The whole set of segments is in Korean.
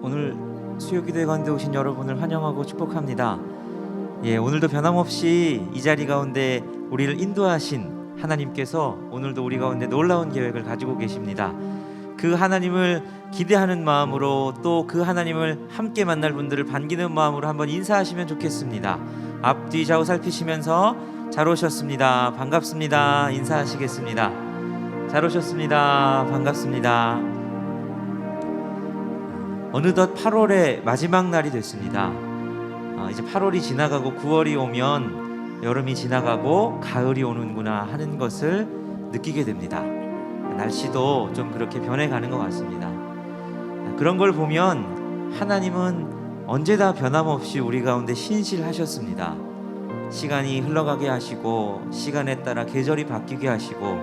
오늘 수요기도회 가운데 오신 여러분을 환영하고 축복합니다. 오늘도 변함없이 이 자리 가운데 우리를 인도하신 하나님께서 오늘도 우리 가운데 놀라운 계획을 가지고 계십니다. 그 하나님을 기대하는 마음으로 또 그 하나님을 함께 만날 분들을 반기는 마음으로 한번 인사하시면 좋겠습니다. 앞뒤 좌우 살피시면서 잘 오셨습니다. 반갑습니다. 인사하시겠습니다. 잘 오셨습니다. 반갑습니다. 어느덧 8월의 마지막 날이 됐습니다. 이제 8월이 지나가고 9월이 오면 여름이 지나가고 가을이 오는구나 하는 것을 느끼게 됩니다. 날씨도 좀 그렇게 변해가는 것 같습니다. 그런 걸 보면 하나님은 언제 다 변함없이 우리 가운데 신실하셨습니다. 시간이 흘러가게 하시고 시간에 따라 계절이 바뀌게 하시고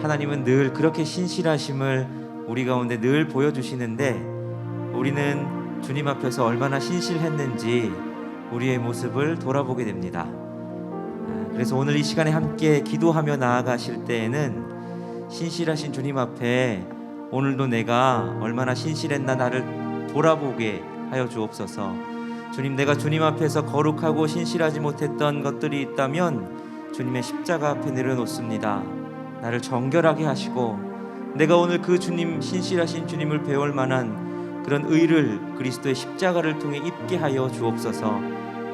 하나님은 늘 그렇게 신실하심을 우리 가운데 늘 보여주시는데 우리는 주님 앞에서 얼마나 신실했는지 우리의 모습을 돌아보게 됩니다. 그래서 오늘 이 시간에 함께 기도하며 나아가실 때에는 신실하신 주님 앞에 오늘도 내가 얼마나 신실했나 나를 돌아보게 하여 주옵소서. 주님, 내가 주님 앞에서 거룩하고 신실하지 못했던 것들이 있다면 주님의 십자가 앞에 내려놓습니다. 나를 정결하게 하시고 내가 오늘 그 주님, 신실하신 주님을 배울 만한 그런 의를 그리스도의 십자가를 통해 입게 하여 주옵소서.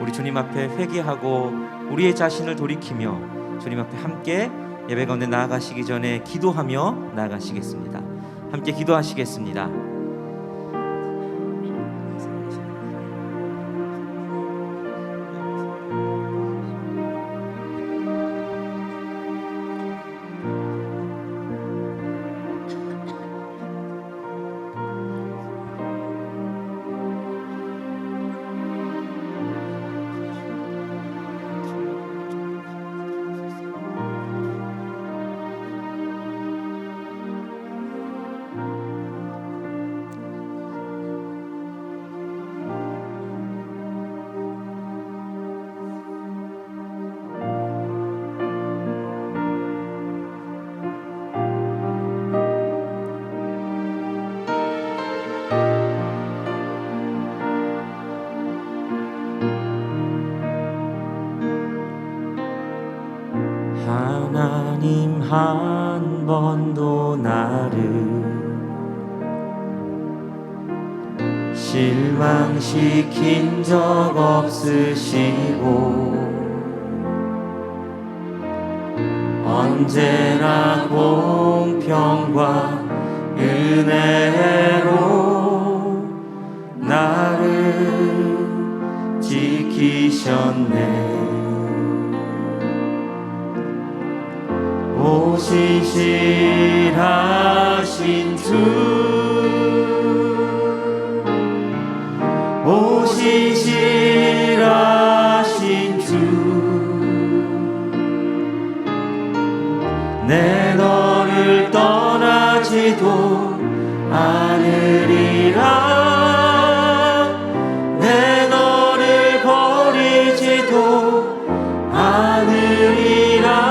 우리 주님 앞에 회개하고 우리의 자신을 돌이키며 주님 앞에 함께 예배 가운데 나아가시기 전에 기도하며 나아가시겠습니다. 함께 기도하시겠습니다. 하나님 한 번도 나를 실망시킨 적 없으시고 언제나 공평과 은혜로 나를 지키셨네. 오 신실하신 주, 오 신실하신 주, 내 너를 떠나지도 않으리라. 내 너를 버리지도 않으리라.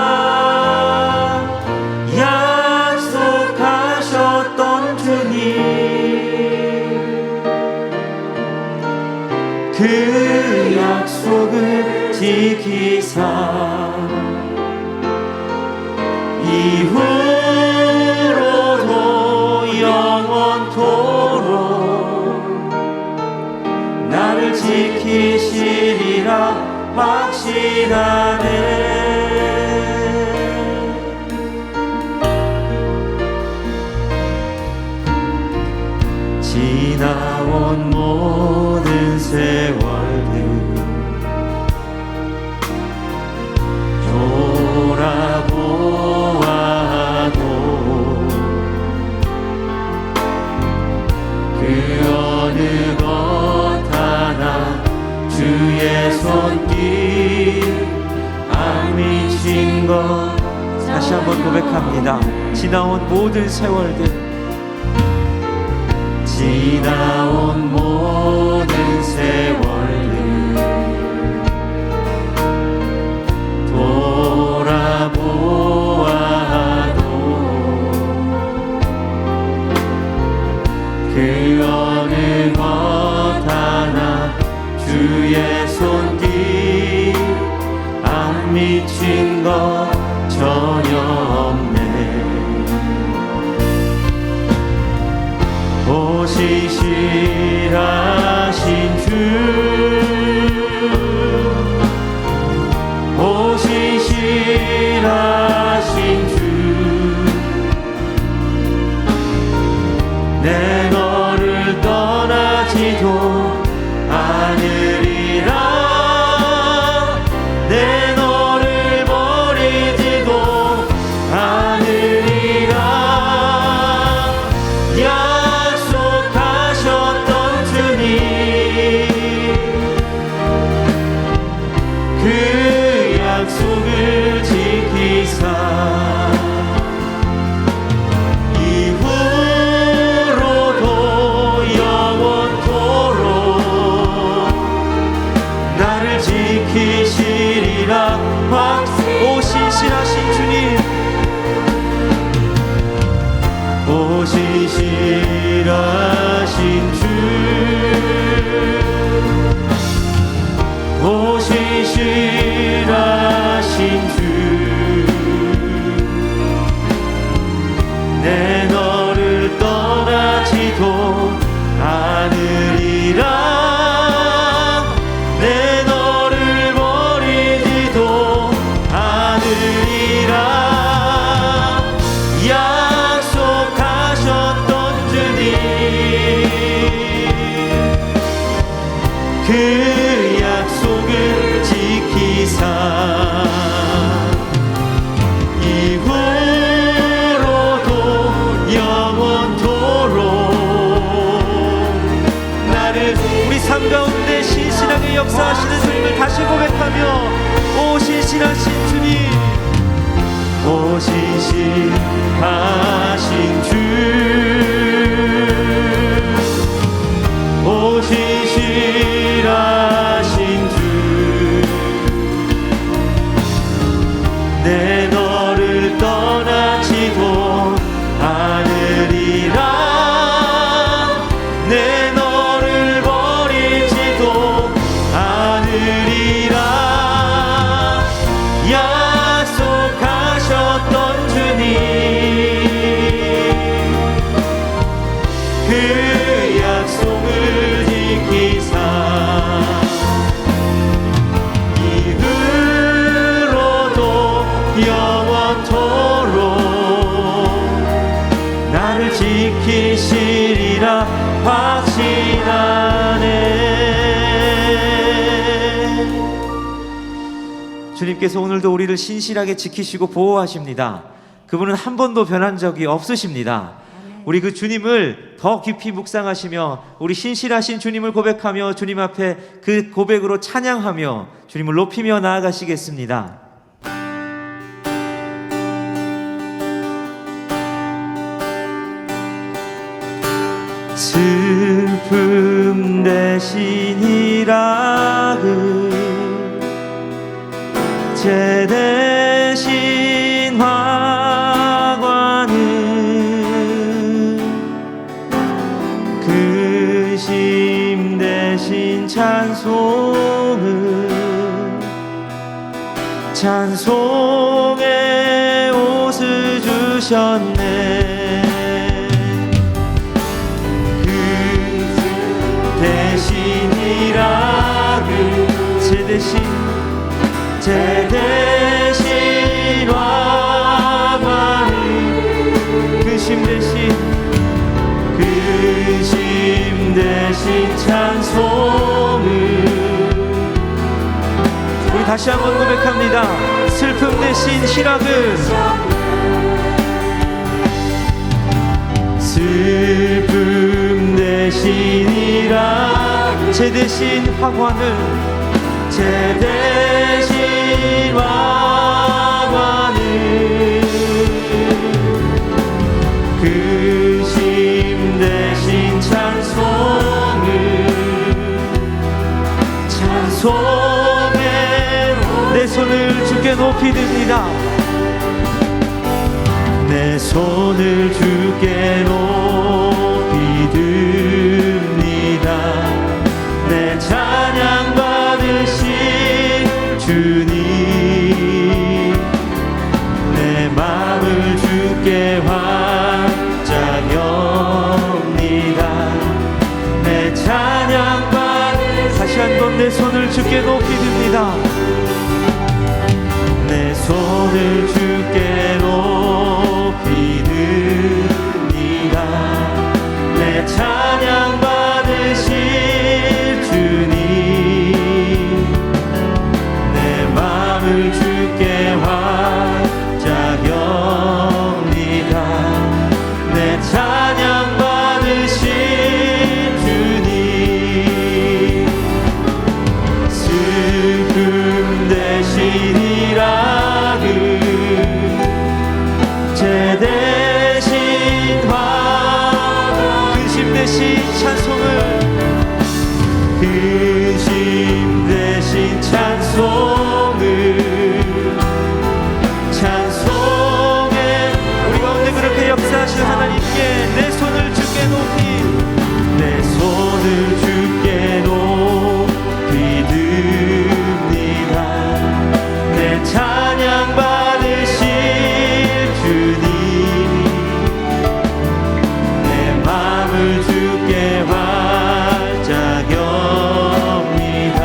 그 약속을 지키사 이후로도 영원토록 나를 지키시리라 확신하네. 지나온 모든 세월들 돌아보아도 그 어느 것 하나 주의 손길 안 미친 것. 다시 한번 고백합니다. 지나온 모든 세월들, 지나온 모든 세월들 돌아보아도 그 어느 것 하나 주의 손길 안 미친 것 전혀 없네. 오시시라신 주, 오시시라신 주, 내 너를 떠나지도 않으리라. 내 너를 버리지도 않으리라. 약속하셨던 주님, 그 약속을 지키사 이후로도 영원토록 나를 지키시리라. 오시시라신 주님, 오시시라신 주, 오시시라신 주, 내 너를 떠나지도 않으리라. 내 너를 버리지도 않으리라. 약속하셨던 주님, 그 약속을 지키사 이후로도 영원토록 나를 우리 삶 가운데 신실하게 역사하시는 주님을 다시 고백하며 오시시라신 주님, 오시시하신 주, 오시시라신 주, 내 너를 떠나지도 않으리라. 내 너를 버리지도 않으리라. 약속하셨던 주님, 그 약속을 지키사 이후로도 영원토록 나를 지키시리라 확신하네. 주님께서 오늘도 우리를 신실하게 지키시고 보호하십니다. 그분은 한 번도 변한 적이 없으십니다. 우리 그 주님을 더 깊이 묵상하시며 우리 신실하신 주님을 고백하며 주님 앞에 그 고백으로 찬양하며 주님을 높이며 나아가시겠습니다. 슬픔 대신이라그 제 대신 화관은 그 심 대신 찬송의 옷을 주셨네. 그 대신이라 제 대신 화관을 그 심 대신 찬송을 우리 다시 한번 고백합니다. 슬픔 대신 희락을, 슬픔 대신이라 제 대신 화관을, 제 대신 화관을 그 심 대신 찬송에 내 손을 주께 높이 듭니다. 내 손을 주께 높이 듭니다. 내 손을 주께 높이 듭니다. 내 손을 주께 높이 듭니다. 내 찬양 받으실 주님, 내 마음을 주께 활짝 엽니다. 내 찬양 받으실 주님, 슬픔 대신이라 제 대신 화가 근심 대신 찬송을 근심 대신 찬송에 우리 가운데 그렇게 역사하신 하나님께 내 손을 주께 높이 내 손을 주께 높이 듭니다. 내 찬양 받으실 주님, 내 마음을 주께 활짝 엽니다.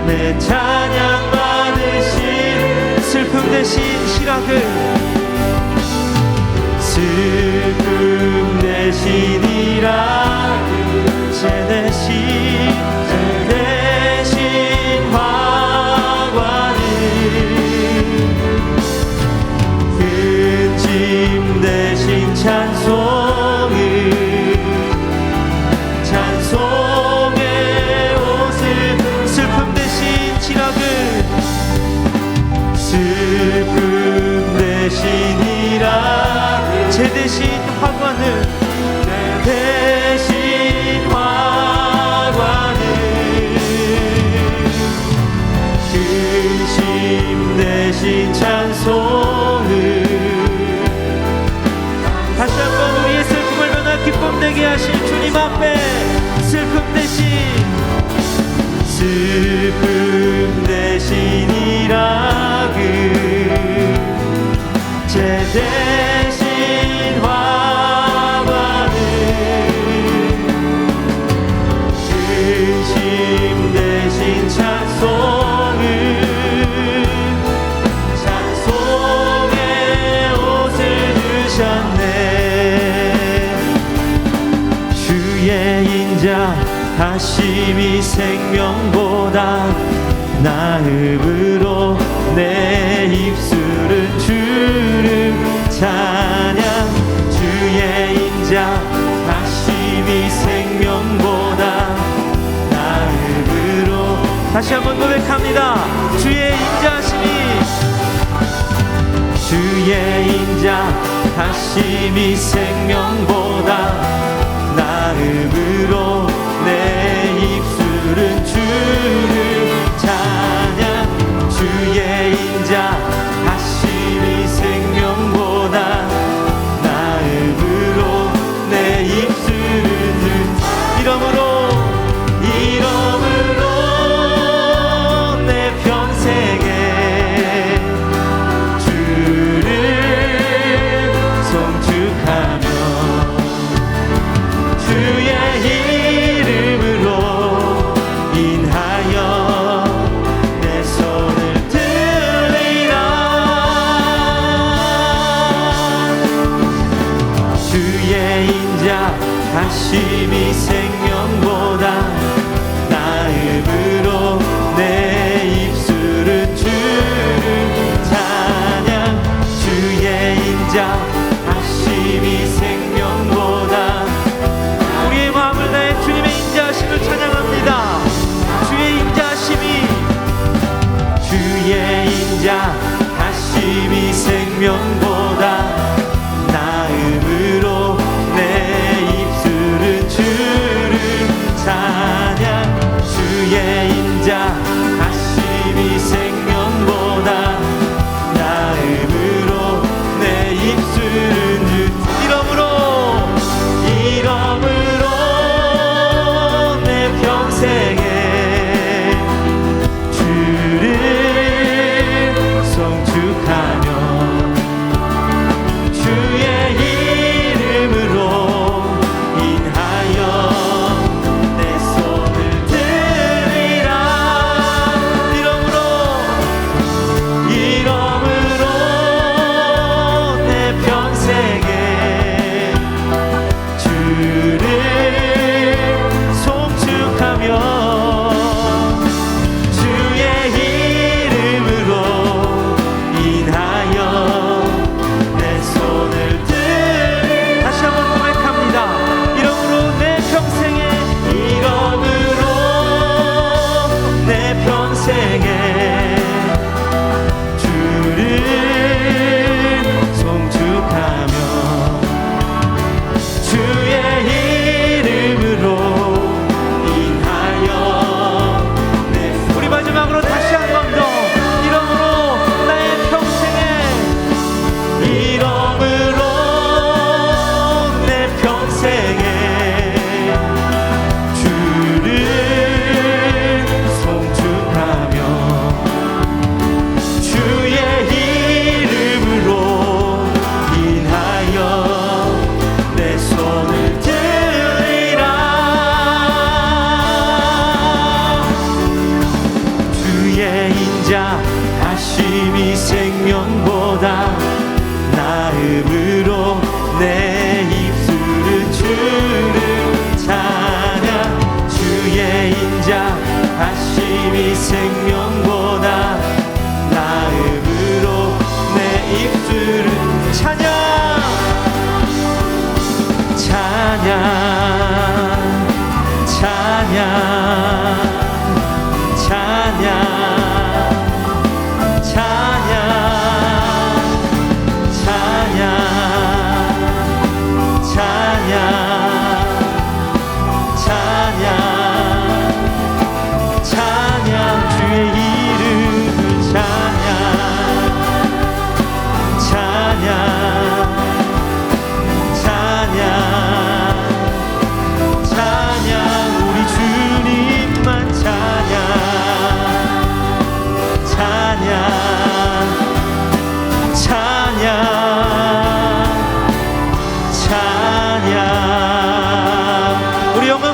내 찬양 받으실 슬픔 대신 희락을 슬픔 대신 희락을 제 대신 화관을 근심 대신 찬송의 옷을 슬픔 대신 지락을 슬픔 대신이라 제 대신 화관을 내 대신 화관을 근심 대신 찬송을 다시 한번 우리의 슬픔을 변화 기쁨 되게 하신 주님 앞에 슬픔 대신이라 제 대신 화관을 근심 대신 찬송의 옷을 주셨네. 주의 인자 하심이 생명보다 나음으로 내 입술은 주를 찬양. 주의 인자 하심이 생명보다 나음으로 다시 한번 고백합니다. 주의 인자하심이 주의 인자 하심이 생명보다 나음으로 내 입술은 주를 찬양. 주의 인자 하심이 생명보다 나음으로 내 입술은 이러므로 내 평생에 주를 송축하며 주의 이름으로 인하여 내 손을 들리라. 주의 인자 하심이 생명보다 나음으로 내 입술은 주를 찬양. 주의 인자 하심이 생명보다 우리의 마음을 다해 주님의 인자하심을 찬양합니다. 주의 인자하심이 생명보다 나음으로 내 입술은 주를 찬양.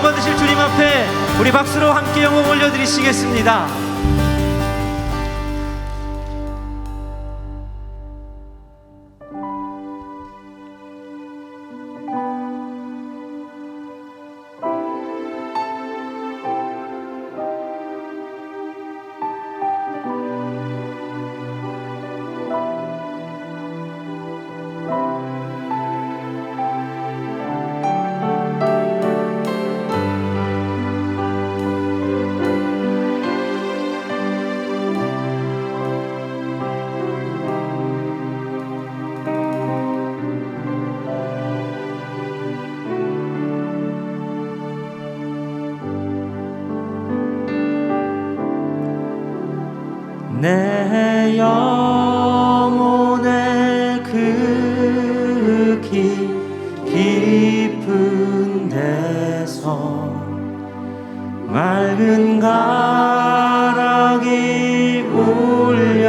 받으실 주님 앞에 우리 박수로 함께 영광 올려드리시겠습니다. 내 영혼의 그 깊은 데서 맑은 가락이 울려나네.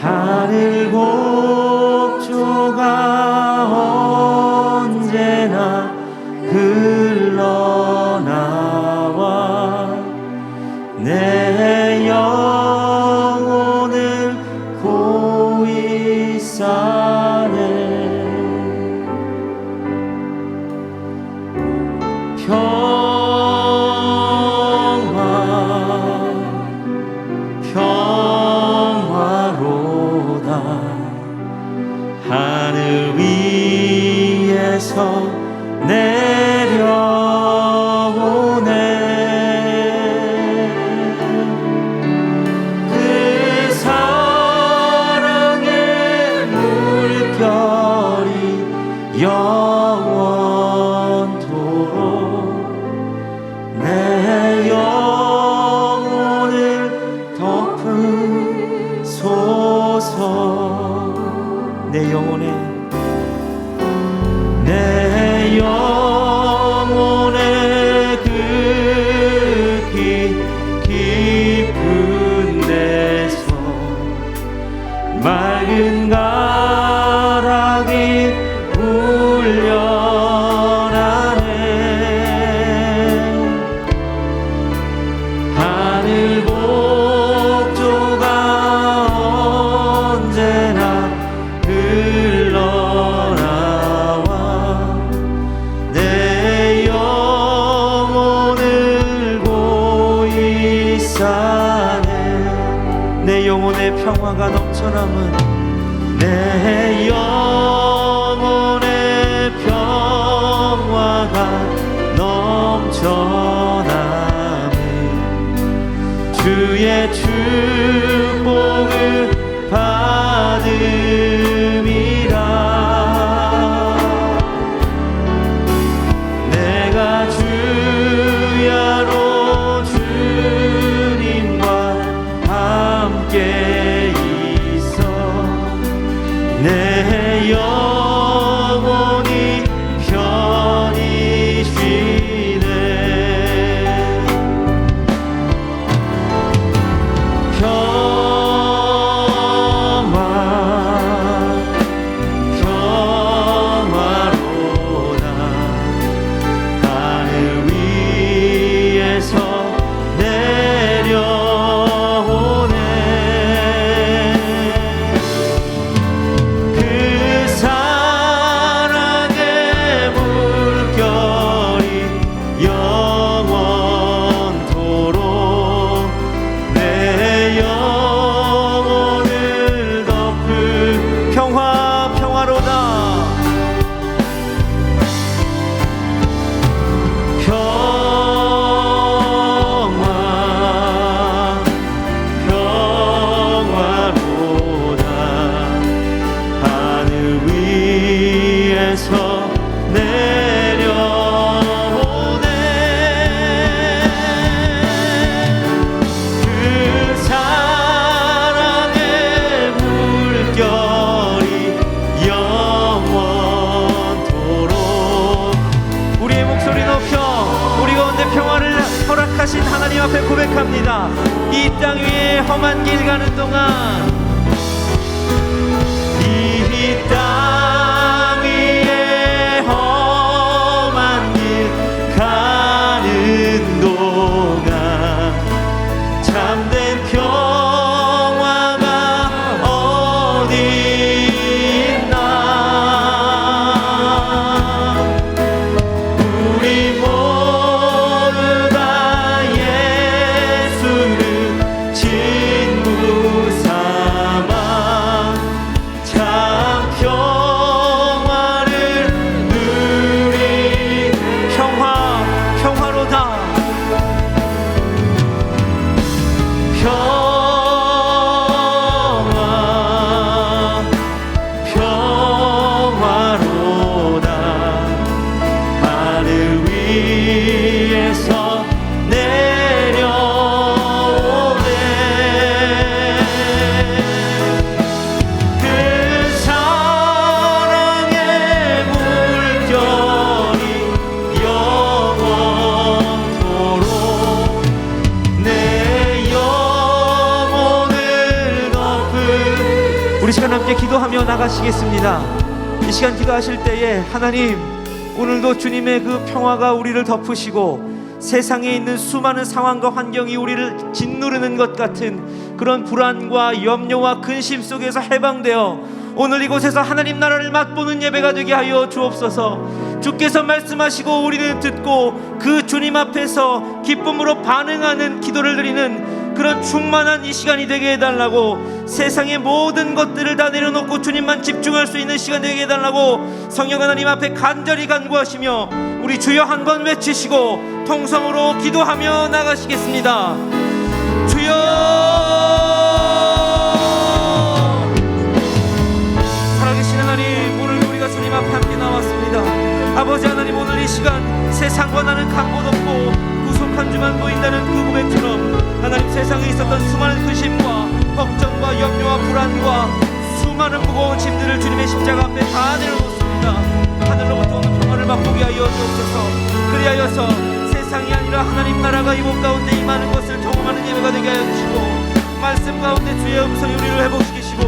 하늘 곡조가 언제나 흘러나와 내 영혼을 고이 싸네. 평화로다. 하늘 위에서 내려오네. 그 사랑의 물결이 영원토록 내 영혼을 덮으소서. 내 영혼의 그 깊은 데서 맑은 가락이 울려나네. 하늘 곡조가 언제나 흘러나와 내 영혼을 고이 싸네. 내 영혼의 평화가 넘쳐남은 내 영혼의 평화가 넘쳐남은 주의 축복을 받음이라. 내가 주야로 주님과 함께 있어 내 영혼이 편히 쉬네. 평화로다. 하늘 위에서 내려오네. 그 사랑의 물결이 영원토록 내 영혼을 덮을 평화로다. 평화로다. 하늘 위에서 내려오네. 그 사랑의 물결이 영원토록 우리의 목소리 높여 우리 가운데 평화를 허락하신 하나님 앞에 고백합니다. 이 땅 위에 험한 길 가는 동안 이 땅 함께 기도하며 나가시겠습니다. 이 시간 기도하실 때에 하나님, 오늘도 주님의 그 평화가 우리를 덮으시고 세상에 있는 수많은 상황과 환경이 우리를 짓누르는 것 같은 그런 불안과 염려와 근심 속에서 해방되어 오늘 이곳에서 하나님 나라를 맛보는 예배가 되게 하여 주옵소서. 주께서 말씀하시고 우리는 듣고 그 주님 앞에서 기쁨으로 반응하는 기도를 드리는 그런 충만한 이 시간이 되게 해달라고, 세상의 모든 것들을 다 내려놓고 주님만 집중할 수 있는 시간 되게 해달라고 성령 하나님 앞에 간절히 간구하시며 우리 주여 한번 외치시고 통성으로 기도하며 나가시겠습니다. 주여, 살아계신 하나님, 오늘 우리가 주님 앞에 함께 나왔습니다. 아버지 하나님, 오늘 이 시간 세상과 나는 각본 없고 구속한 주만 보인다는 그 고백처럼 하나님, 세상에 있었던 수많은 근심과 걱정과 염려와 불안과 수많은 무거운 짐들을 주님의 십자가 앞에 다 내려놓습니다. 하늘로부터 오는 평화를 맛보게 하여 주옵소서. 그리하여서 세상이 아니라 하나님 나라가 이곳 가운데 임하는 것을 경험하는 예배가 되게 하여 주시고, 말씀 가운데 주의 음성이 우리를 회복시키시고,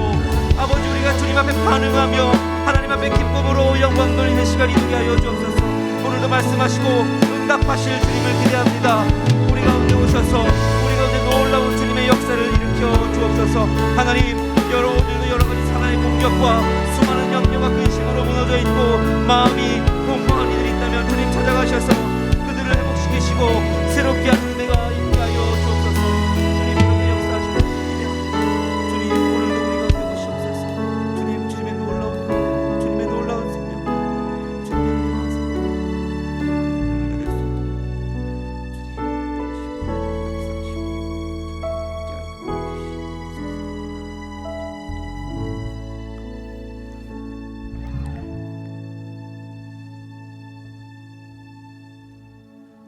아버지, 우리가 주님 앞에 반응하며 하나님 앞에 기쁨으로 영광 돌리는 시간이 되게 하여 주옵소서. 오늘도 말씀하시고 응답하실 주님을 기대합니다. 우리 가운데 오셔서 우리 가운데 놀라운 주님의 역사를 일으켜 주옵소서. 하나님, 오늘도 여러 가지 사나의 공격과 수많은 염려와 근심으로 무너져 있고 마음이 공허한 이들이 있다면 주님 찾아가셔서 그들을 회복시키시고 새롭게 하는 은혜가 있게 하여 주옵소서. 주님, 그렇게 역사하시는 분이며 주님, 오늘도 우리 가운데 오시옵소서. 주님, 주님의 놀라운 주님의 놀라운 생명, 주님의 놀라운 생명 우리가 될 수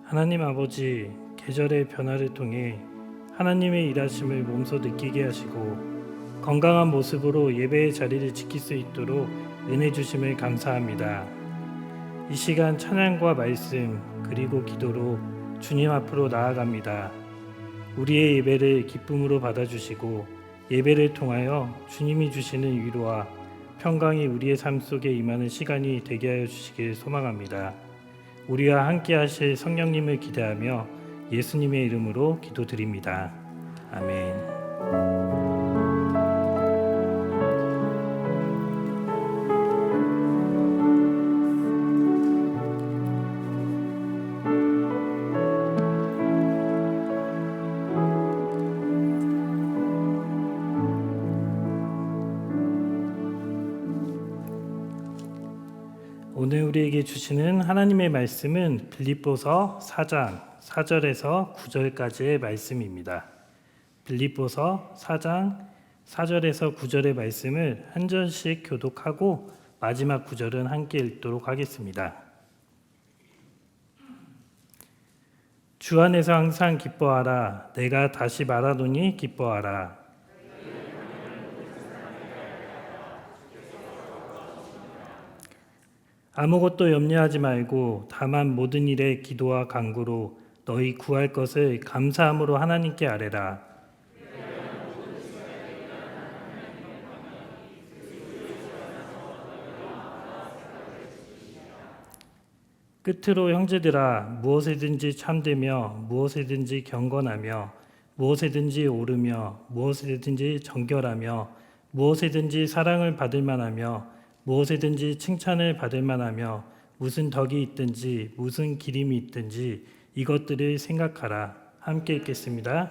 하나님 아버지, 계절의 변화를 통해 하나님의 일하심을 몸소 느끼게 하시고 건강한 모습으로 예배의 자리를 지킬 수 있도록 은혜 주심을 감사합니다. 이 시간 찬양과 말씀 그리고 기도로 주님 앞으로 나아갑니다. 우리의 예배를 기쁨으로 받아주시고 예배를 통하여 주님이 주시는 위로와 평강이 우리의 삶 속에 임하는 시간이 되게 하여 주시길 소망합니다. 우리와 함께 하실 성령님을 기대하며 예수님의 이름으로 기도드립니다. 아멘. 오늘 우리에게 주시는 하나님의 말씀은 빌립보서 4장 4절에서 9절까지의 말씀입니다. 빌립보서 4장 4절에서 9절의 말씀을 한 절씩 교독하고 마지막 9절은 함께 읽도록 하겠습니다. 주 안에서 항상 기뻐하라. 내가 다시 말하노니 기뻐하라. 아무것도 염려하지 말고 다만 모든 일에 기도와 간구로 너희 구할 것을 감사함으로 하나님께 아뢰라. 끝으로 형제들아, 무엇에든지 참되며 무엇에든지 경건하며 무엇에든지 오르며 무엇에든지 정결하며 무엇에든지 사랑을 받을 만하며 무엇에든지 칭찬을 받을 만하며 무슨 덕이 있든지 무슨 기림이 있든지 이것들을 생각하라. 함께 읽겠습니다.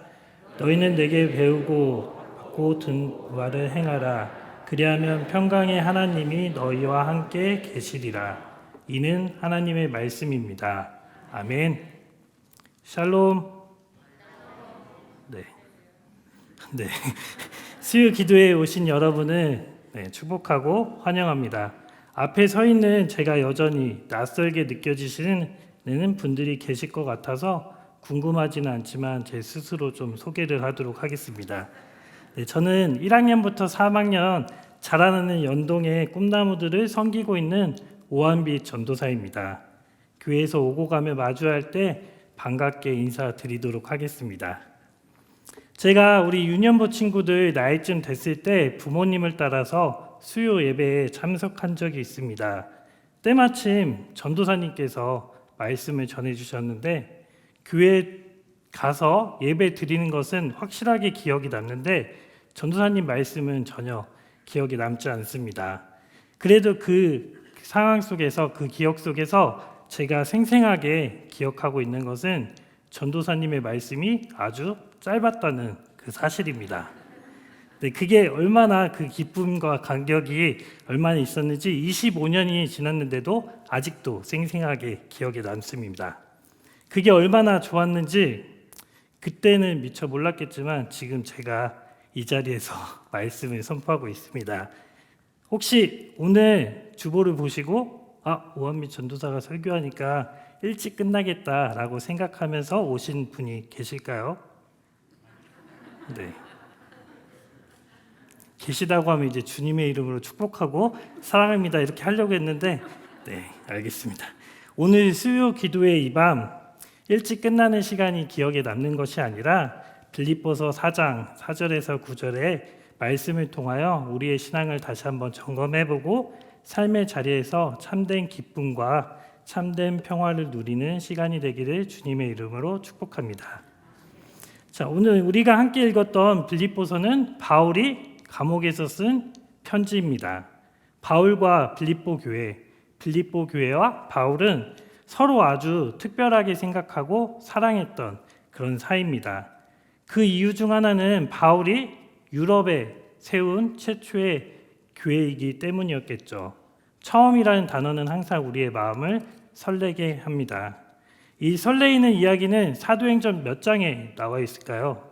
너희는 내게 배우고 받고 든 바를 행하라. 그리하면 평강의 하나님이 너희와 함께 계시리라. 이는 하나님의 말씀입니다. 아멘. 샬롬. 네. 수요 기도에 오신 여러분을 축복하고 환영합니다. 앞에 서 있는 제가 여전히 낯설게 느껴지시는 분들이 계실 것 같아서 궁금하지는 않지만 제 스스로 좀 소개를 하도록 하겠습니다. 저는 1학년부터 3학년 자라나는 연동의 꿈나무들을 섬기고 있는 오한빛 전도사입니다. 교회에서 오고 가며 마주할 때 반갑게 인사드리도록 하겠습니다. 제가 우리 유년부 친구들 나이쯤 됐을 때 부모님을 따라서 수요 예배에 참석한 적이 있습니다. 때마침 전도사님께서 말씀을 전해주셨는데 교회 가서 예배 드리는 것은 확실하게 기억이 남는데 전도사님 말씀은 전혀 기억이 남지 않습니다. 그래도 그 상황 속에서, 그 기억 속에서 제가 생생하게 기억하고 있는 것은 전도사님의 말씀이 아주 짧았다는 그 사실입니다. 그게 얼마나 그 기쁨과 감격이 얼마나 있었는지 25년이 지났는데도 아직도 생생하게 기억에 남습니다. 그게 얼마나 좋았는지 그때는 미처 몰랐겠지만 지금 제가 이 자리에서 말씀을 선포하고 있습니다. 혹시 오늘 주보를 보시고 오한미 전도사가 설교하니까 일찍 끝나겠다라고 생각하면서 오신 분이 계실까요? 네. 계시다고 하면 이제 주님의 이름으로 축복하고 사랑합니다 이렇게 하려고 했는데 네, 알겠습니다. 오늘 수요 기도의 이 밤 일찍 끝나는 시간이 기억에 남는 것이 아니라 빌립보서 4장 4절에서 9절의 말씀을 통하여 우리의 신앙을 다시 한번 점검해보고 삶의 자리에서 참된 기쁨과 참된 평화를 누리는 시간이 되기를 주님의 이름으로 축복합니다. 자, 오늘 우리가 함께 읽었던 빌립보서는 바울이 감옥에서 쓴 편지입니다. 바울과 빌립보 교회와 바울은 서로 아주 특별하게 생각하고 사랑했던 그런 사이입니다. 그 이유 중 하나는 바울이 유럽에 세운 최초의 교회이기 때문이었겠죠. 처음이라는 단어는 항상 우리의 마음을 설레게 합니다. 이 설레이는 이야기는 사도행전 몇 장에 나와 있을까요?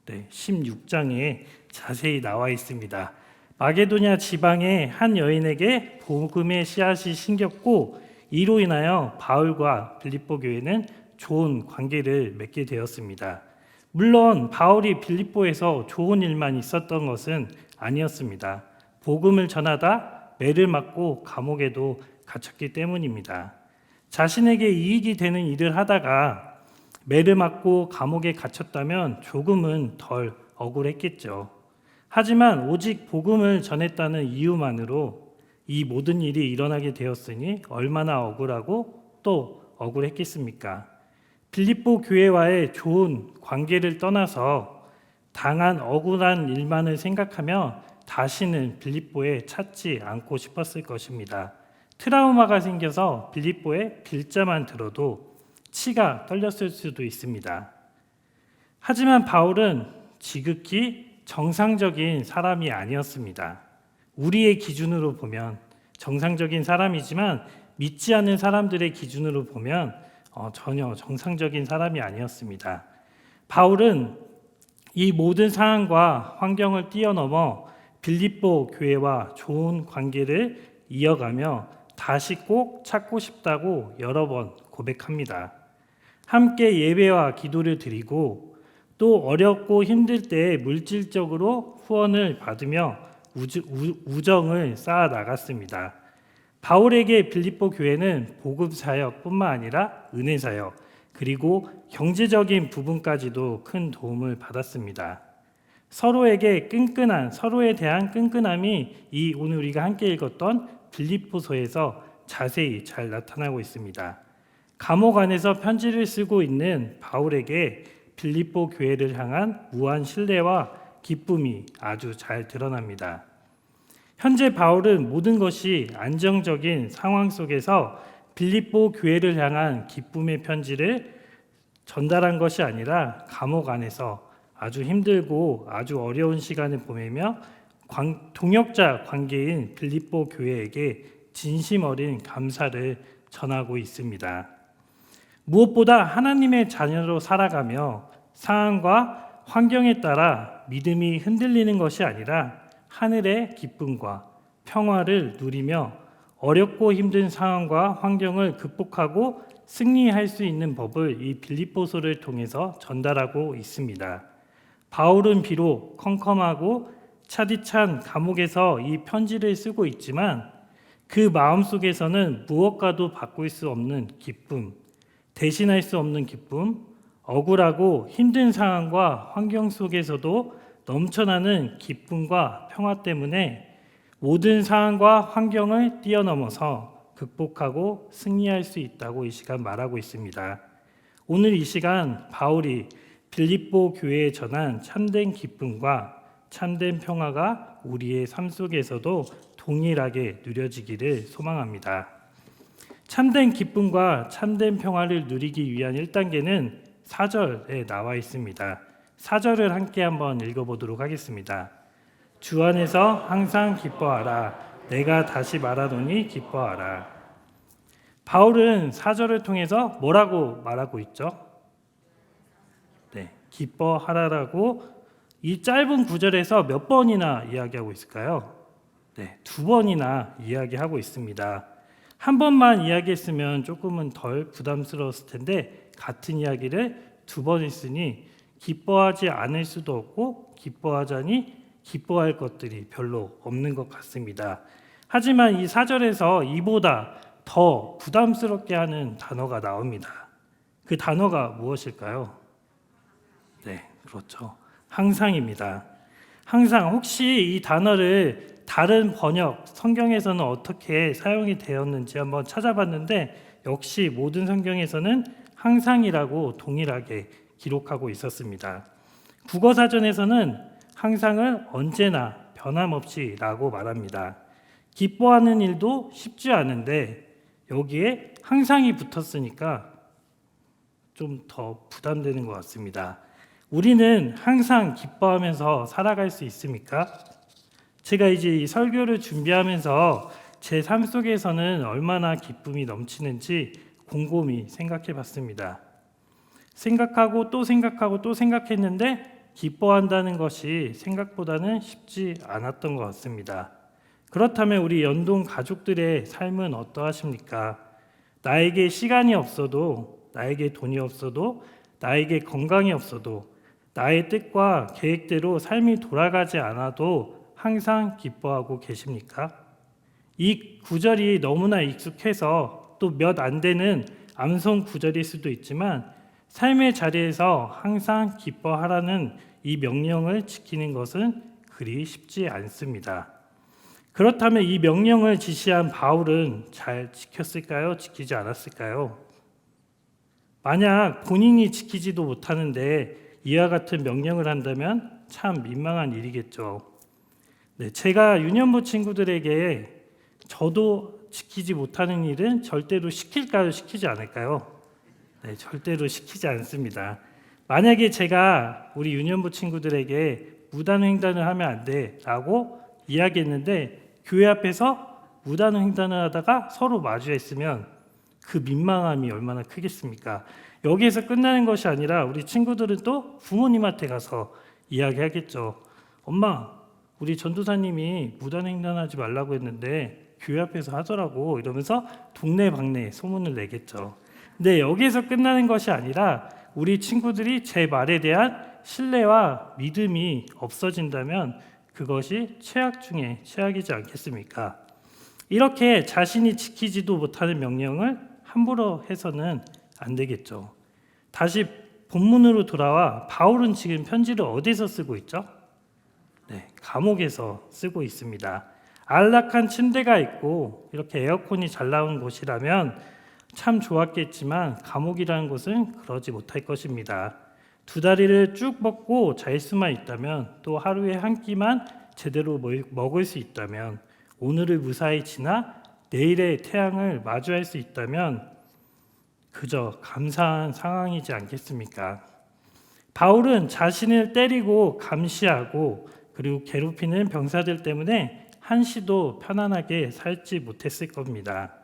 네, 16장에 자세히 나와 있습니다. 마게도냐 지방의 한 여인에게 복음의 씨앗이 심겼고 이로 인하여 바울과 빌립보 교회는 좋은 관계를 맺게 되었습니다. 물론 바울이 빌립보에서 좋은 일만 있었던 것은 아니었습니다. 복음을 전하다 매를 맞고 감옥에도 갇혔기 때문입니다. 자신에게 이익이 되는 일을 하다가 매를 맞고 감옥에 갇혔다면 조금은 덜 억울했겠죠. 하지만 오직 복음을 전했다는 이유만으로 이 모든 일이 일어나게 되었으니 얼마나 억울하고 또 억울했겠습니까? 빌립보 교회와의 좋은 관계를 떠나서 당한 억울한 일만을 생각하며 다시는 빌립보에 찾지 않고 싶었을 것입니다. 트라우마가 생겨서 빌립보에 빌자만 들어도 치가 떨렸을 수도 있습니다. 하지만 바울은 지극히 정상적인 사람이 아니었습니다. 우리의 기준으로 보면 정상적인 사람이지만 믿지 않는 사람들의 기준으로 보면 전혀 정상적인 사람이 아니었습니다. 바울은 이 모든 상황과 환경을 뛰어넘어 빌립보 교회와 좋은 관계를 이어가며 다시 꼭 찾고 싶다고 여러 번 고백합니다. 함께 예배와 기도를 드리고 또 어렵고 힘들 때 물질적으로 후원을 받으며 우정을 쌓아 나갔습니다. 바울에게 빌립보 교회는 복음 사역뿐만 아니라 은혜 사역 그리고 경제적인 부분까지도 큰 도움을 받았습니다. 서로에 대한 끈끈함이 이 오늘 우리가 함께 읽었던 빌립보서에서 자세히 잘 나타나고 있습니다. 감옥 안에서 편지를 쓰고 있는 바울에게 빌립보 교회를 향한 무한 신뢰와 기쁨이 아주 잘 드러납니다. 현재 바울은 모든 것이 안정적인 상황 속에서 빌립보 교회를 향한 기쁨의 편지를 전달한 것이 아니라 감옥 안에서 아주 힘들고 아주 어려운 시간을 보내며 동역자 관계인 빌립보 교회에게 진심 어린 감사를 전하고 있습니다. 무엇보다 하나님의 자녀로 살아가며 상황과 환경에 따라 믿음이 흔들리는 것이 아니라 하늘의 기쁨과 평화를 누리며 어렵고 힘든 상황과 환경을 극복하고 승리할 수 있는 법을 이 빌립보서를 통해서 전달하고 있습니다. 바울은 비록 컴컴하고 차디찬 감옥에서 이 편지를 쓰고 있지만 그 마음속에서는 무엇과도 바꿀 수 없는 기쁨, 대신할 수 없는 기쁨, 억울하고 힘든 상황과 환경 속에서도 넘쳐나는 기쁨과 평화 때문에 모든 상황과 환경을 뛰어넘어서 극복하고 승리할 수 있다고 이 시간 말하고 있습니다. 오늘 이 시간 바울이 빌립보 교회에 전한 참된 기쁨과 참된 평화가 우리의 삶 속에서도 동일하게 누려지기를 소망합니다. 참된 기쁨과 참된 평화를 누리기 위한 1단계는 4절에 나와 있습니다. 4절을 함께 한번 읽어보도록 하겠습니다. 주 안에서 항상 기뻐하라. 내가 다시 말하노니 기뻐하라. 바울은 4절을 통해서 뭐라고 말하고 있죠? 네, 기뻐하라라고 이 짧은 구절에서 몇 번이나 이야기하고 있을까요? 네, 2번이나 이야기하고 있습니다. 한 번만 이야기했으면 조금은 덜 부담스러웠을 텐데 같은 이야기를 2번 했으니 기뻐하지 않을 수도 없고 기뻐하자니 기뻐할 것들이 별로 없는 것 같습니다. 하지만 이 4절에서 이보다 더 부담스럽게 하는 단어가 나옵니다. 그 단어가 무엇일까요? 네, 그렇죠. 항상입니다. 항상 혹시 이 단어를 다른 번역 성경에서는 어떻게 사용이 되었는지 한번 찾아봤는데 역시 모든 성경에서는 항상이라고 동일하게 기록하고 있었습니다. 국어사전에서는 항상을 언제나 변함없이라고 말합니다. 기뻐하는 일도 쉽지 않은데 여기에 항상이 붙었으니까 좀 더 부담되는 것 같습니다. 우리는 항상 기뻐하면서 살아갈 수 있습니까? 제가 이제 이 설교를 준비하면서 제 삶 속에서는 얼마나 기쁨이 넘치는지 곰곰이 생각해 봤습니다. 생각하고 또 생각하고 또 생각했는데 기뻐한다는 것이 생각보다는 쉽지 않았던 것 같습니다. 그렇다면 우리 연동 가족들의 삶은 어떠하십니까? 나에게 시간이 없어도, 나에게 돈이 없어도, 나에게 건강이 없어도, 나의 뜻과 계획대로 삶이 돌아가지 않아도 항상 기뻐하고 계십니까? 이 구절이 너무나 익숙해서 또 몇 안 되는 암송 구절일 수도 있지만 삶의 자리에서 항상 기뻐하라는 이 명령을 지키는 것은 그리 쉽지 않습니다. 그렇다면 이 명령을 지시한 바울은 잘 지켰을까요? 지키지 않았을까요? 만약 본인이 지키지도 못하는데 이와 같은 명령을 한다면 참 민망한 일이겠죠. 네, 제가 유년부 친구들에게 저도 지키지 못하는 일은 절대로 시킬까요? 시키지 않을까요? 네, 절대로 시키지 않습니다. 만약에 제가 우리 유년부 친구들에게 무단횡단을 하면 안 돼라고 이야기했는데 교회 앞에서 무단횡단을 하다가 서로 마주했으면 그 민망함이 얼마나 크겠습니까? 여기에서 끝나는 것이 아니라 우리 친구들은 또 부모님한테 가서 이야기하겠죠. 엄마, 우리 전도사님이 무단횡단하지 말라고 했는데 교회 앞에서 하더라고 이러면서 동네방네 소문을 내겠죠. 근데 여기에서 끝나는 것이 아니라 우리 친구들이 제 말에 대한 신뢰와 믿음이 없어진다면 그것이 최악 중에 최악이지 않겠습니까? 이렇게 자신이 지키지도 못하는 명령을 함부로 해서는 안 되겠죠. 다시 본문으로 돌아와 바울은 지금 편지를 어디서 쓰고 있죠? 네, 감옥에서 쓰고 있습니다. 안락한 침대가 있고 이렇게 에어컨이 잘 나온 곳이라면 참 좋았겠지만 감옥이라는 곳은 그러지 못할 것입니다. 2다리를 쭉 뻗고 잘 수만 있다면 또 하루에 한 끼만 제대로 먹을 수 있다면 오늘을 무사히 지나 내일의 태양을 마주할 수 있다면 그저 감사한 상황이지 않겠습니까? 바울은 자신을 때리고 감시하고 그리고 괴롭히는 병사들 때문에 한시도 편안하게 살지 못했을 겁니다.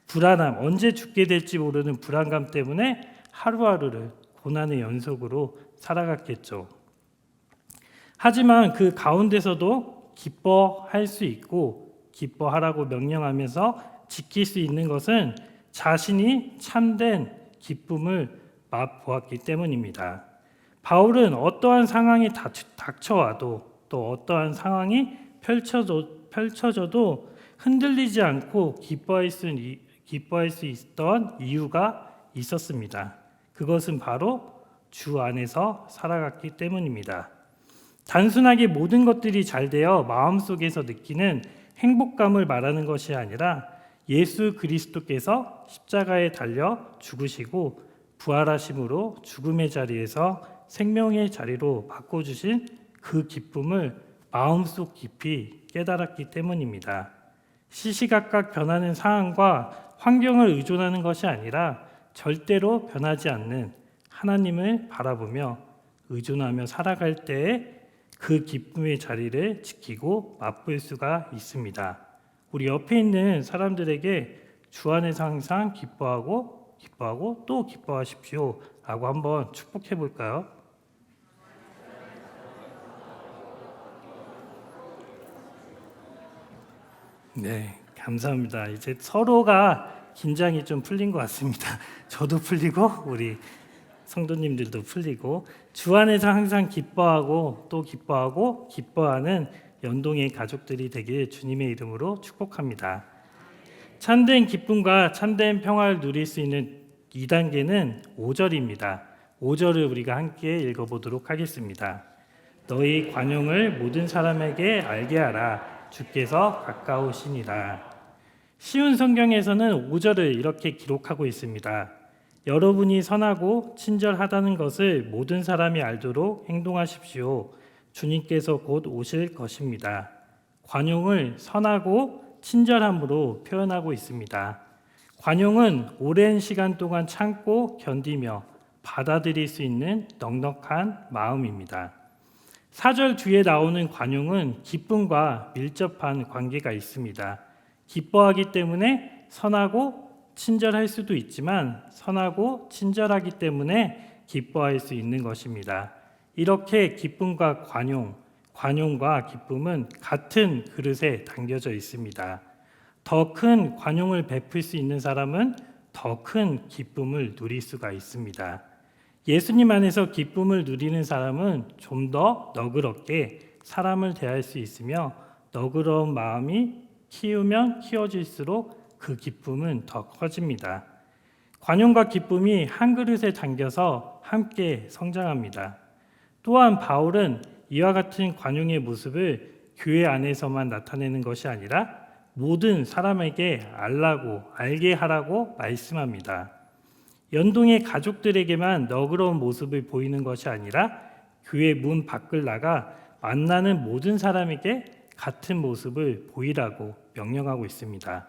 불안함, 언제 죽게 될지 모르는 불안감 때문에 하루하루를 고난의 연속으로 살아갔겠죠. 하지만 그 가운데서도 기뻐할 수 있고 기뻐하라고 명령하면서 지킬 수 있는 것은 자신이 참된 기쁨을 맛보았기 때문입니다. 바울은 어떠한 상황이 닥쳐와도 또 어떠한 상황이 펼쳐져도 흔들리지 않고 기뻐할 수 있던 이유가 있었습니다. 그것은 바로 주 안에서 살아갔기 때문입니다. 단순하게 모든 것들이 잘 되어 마음속에서 느끼는 행복감을 말하는 것이 아니라 예수 그리스도께서 십자가에 달려 죽으시고 부활하심으로 죽음의 자리에서 생명의 자리로 바꿔주신 그 기쁨을 마음속 깊이 깨달았기 때문입니다. 시시각각 변하는 상황과 환경을 의존하는 것이 아니라 절대로 변하지 않는 하나님을 바라보며 의존하며 살아갈 때에 그 기쁨의 자리를 지키고 맛볼 수가 있습니다. 우리 옆에 있는 사람들에게 주 안에서 항상 기뻐하고 또 기뻐하십시오 라고 한번 축복해 볼까요? 네, 감사합니다. 이제 서로가 긴장이 좀 풀린 것 같습니다. 저도 풀리고 우리 성도님들도 풀리고 주 안에서 항상 기뻐하고 또 기뻐하는 연동의 가족들이 되길 주님의 이름으로 축복합니다. 참된 기쁨과 참된 평화를 누릴 수 있는 2단계는 5절입니다. 5절을 우리가 함께 읽어보도록 하겠습니다. 너희 관용을 모든 사람에게 알게 하라. 주께서 가까우시니라. 쉬운 성경에서는 5절을 이렇게 기록하고 있습니다. 여러분이 선하고 친절하다는 것을 모든 사람이 알도록 행동하십시오. 주님께서 곧 오실 것입니다. 관용을 선하고 친절함으로 표현하고 있습니다. 관용은 오랜 시간 동안 참고 견디며 받아들일 수 있는 넉넉한 마음입니다. 4절 뒤에 나오는 관용은 기쁨과 밀접한 관계가 있습니다. 기뻐하기 때문에 선하고 친절할 수도 있지만 선하고 친절하기 때문에 기뻐할 수 있는 것입니다. 이렇게 기쁨과 관용과 기쁨은 같은 그릇에 담겨져 있습니다. 더 큰 관용을 베풀 수 있는 사람은 더 큰 기쁨을 누릴 수가 있습니다. 예수님 안에서 기쁨을 누리는 사람은 좀 더 너그럽게 사람을 대할 수 있으며 너그러운 마음이 키우면 키워질수록 그 기쁨은 더 커집니다. 관용과 기쁨이 한 그릇에 담겨서 함께 성장합니다. 또한 바울은 이와 같은 관용의 모습을 교회 안에서만 나타내는 것이 아니라 모든 사람에게 알게 하라고 말씀합니다. 연동의 가족들에게만 너그러운 모습을 보이는 것이 아니라 교회 문 밖을 나가 만나는 모든 사람에게 같은 모습을 보이라고 명령하고 있습니다.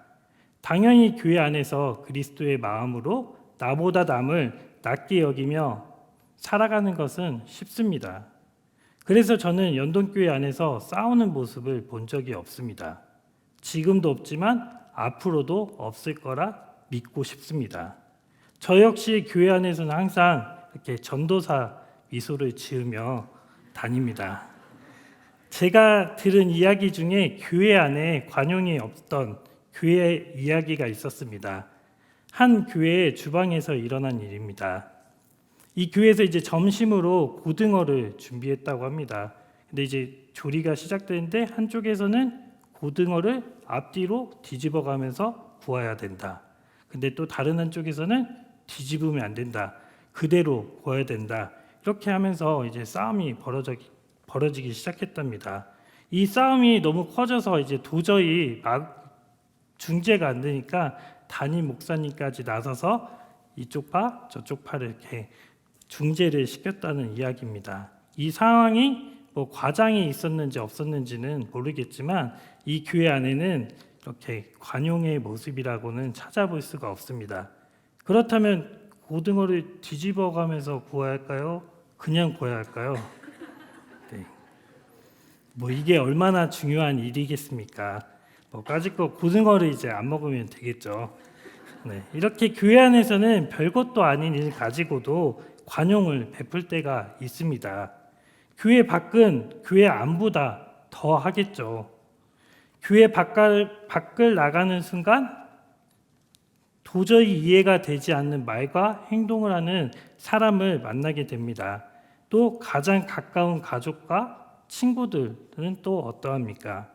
당연히 교회 안에서 그리스도의 마음으로 나보다 남을 낮게 여기며 살아가는 것은 쉽습니다. 그래서 저는 연동교회 안에서 싸우는 모습을 본 적이 없습니다. 지금도 없지만 앞으로도 없을 거라 믿고 싶습니다. 저 역시 교회 안에서는 항상 이렇게 전도사 미소를 지으며 다닙니다. 제가 들은 이야기 중에 교회 안에 관용이 없던 교회 이야기가 있었습니다. 한 교회의 주방에서 일어난 일입니다. 이 교회에서 이제 점심으로 고등어를 준비했다고 합니다. 근데 이제 조리가 시작되는데 한쪽에서는 고등어를 앞뒤로 뒤집어 가면서 구워야 된다. 근데 또 다른 한쪽에서는 뒤집으면 안 된다. 그대로 구워야 된다. 이렇게 하면서 이제 싸움이 벌어지기 시작했답니다. 이 싸움이 너무 커져서 이제 도저히 중재가 안 되니까 담임 목사님까지 나서서 이쪽 파 저쪽 파를 이렇게 중재를 시켰다는 이야기입니다. 이 상황이 뭐 과장이 있었는지 없었는지는 모르겠지만 이 교회 안에는 이렇게 관용의 모습이라고는 찾아볼 수가 없습니다. 그렇다면 고등어를 뒤집어가면서 구워야 할까요? 그냥 구워야 할까요? 네. 뭐 이게 얼마나 중요한 일이겠습니까? 뭐 까짓거 고등어를 이제 안 먹으면 되겠죠. 네. 이렇게 교회 안에서는 별것도 아닌 일 가지고도 관용을 베풀 때가 있습니다. 교회 밖은 교회 안보다 더 하겠죠. 교회 밖을 나가는 순간 도저히 이해가 되지 않는 말과 행동을 하는 사람을 만나게 됩니다. 또 가장 가까운 가족과 친구들은 또 어떠합니까?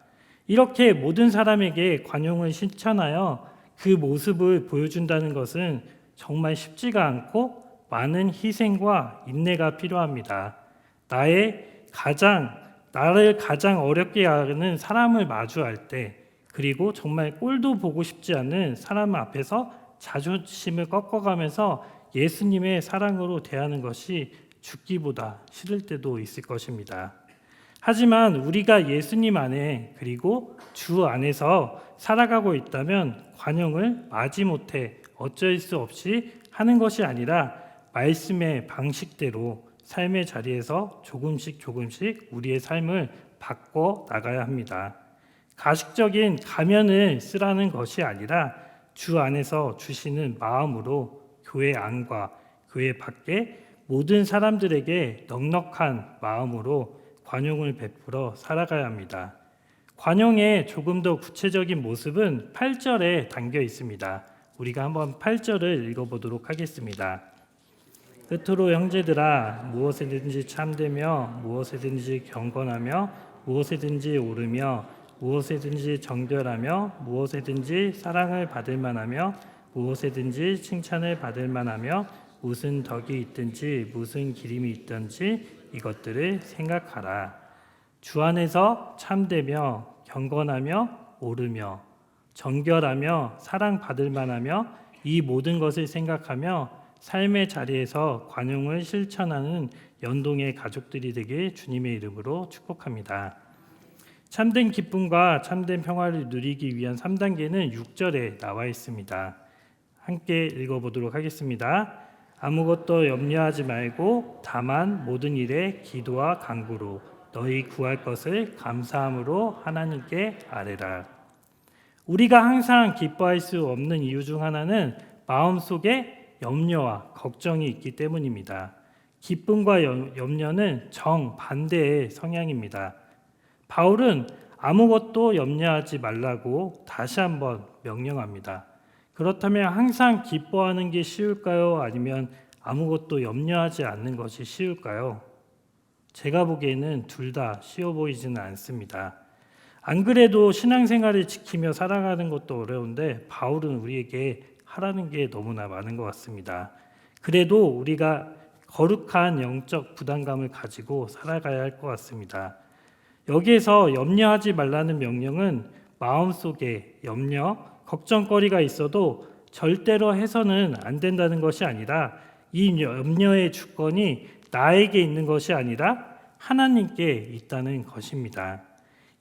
이렇게 모든 사람에게 관용을 실천하여 그 모습을 보여준다는 것은 정말 쉽지가 않고 많은 희생과 인내가 필요합니다. 나의 가장 나를 가장 어렵게 하는 사람을 마주할 때, 그리고 정말 꼴도 보고 싶지 않은 사람 앞에서 자존심을 꺾어가면서 예수님의 사랑으로 대하는 것이 죽기보다 싫을 때도 있을 것입니다. 하지만 우리가 예수님 안에 그리고 주 안에서 살아가고 있다면 관용을 마지못해 어쩔 수 없이 하는 것이 아니라 말씀의 방식대로 삶의 자리에서 조금씩 우리의 삶을 바꿔 나가야 합니다. 가식적인 가면을 쓰라는 것이 아니라 주 안에서 주시는 마음으로 교회 안과 교회 밖에 모든 사람들에게 넉넉한 마음으로 관용을 베풀어 살아가야 합니다. 관용의 조금 더 구체적인 모습은 8절에 담겨 있습니다. 우리가 한번 8절을 읽어보도록 하겠습니다. 끝으로 형제들아, 무엇에든지 참되며 무엇에든지 경건하며 무엇에든지 오르며 무엇에든지 정결하며 무엇에든지 사랑을 받을 만하며 무엇에든지 칭찬을 받을 만하며 무슨 덕이 있든지 무슨 기림이 있든지 이것들을 생각하라. 주 안에서 참되며 경건하며 오르며 정결하며 사랑받을 만하며 이 모든 것을 생각하며 삶의 자리에서 관용을 실천하는 연동의 가족들이 되길 주님의 이름으로 축복합니다. 참된 기쁨과 참된 평화를 누리기 위한 3단계는 6절에 나와 있습니다. 함께 읽어보도록 하겠습니다. 아무것도 염려하지 말고 다만 모든 일에 기도와 간구로 너희 구할 것을 감사함으로 하나님께 아뢰라. 우리가 항상 기뻐할 수 없는 이유 중 하나는 마음속에 염려와 걱정이 있기 때문입니다. 기쁨과 염려는 정반대의 성향입니다. 바울은 아무것도 염려하지 말라고 다시 한번 명령합니다. 그렇다면 항상 기뻐하는 게 쉬울까요? 아니면 아무것도 염려하지 않는 것이 쉬울까요? 제가 보기에는 둘 다 쉬워 보이지는 않습니다. 안 그래도 신앙생활을 지키며 살아가는 것도 어려운데 바울은 우리에게 하라는 게 너무나 많은 것 같습니다. 그래도 우리가 거룩한 영적 부담감을 가지고 살아가야 할 것 같습니다. 여기에서 염려하지 말라는 명령은 마음속에 염려, 걱정거리가 있어도 절대로 해서는 안 된다는 것이 아니라 이 염려의 주권이 나에게 있는 것이 아니라 하나님께 있다는 것입니다.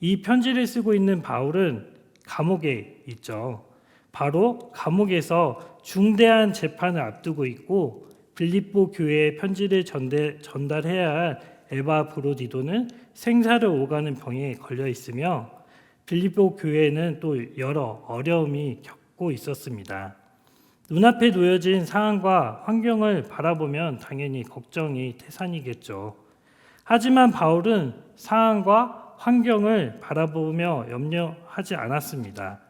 이 편지를 쓰고 있는 바울은 감옥에 있죠. 바로 감옥에서 중대한 재판을 앞두고 있고 빌립보 교회에 편지를 전달해야 할 에바브로디도는 생사를 오가는 병에 걸려 있으며 빌립보 교회는 또 여러 어려움이 겪고 있었습니다. 눈앞에 놓여진 상황과 환경을 바라보면 당연히 걱정이 태산이겠죠. 하지만 바울은 상황과 환경을 바라보며 염려하지 않았습니다.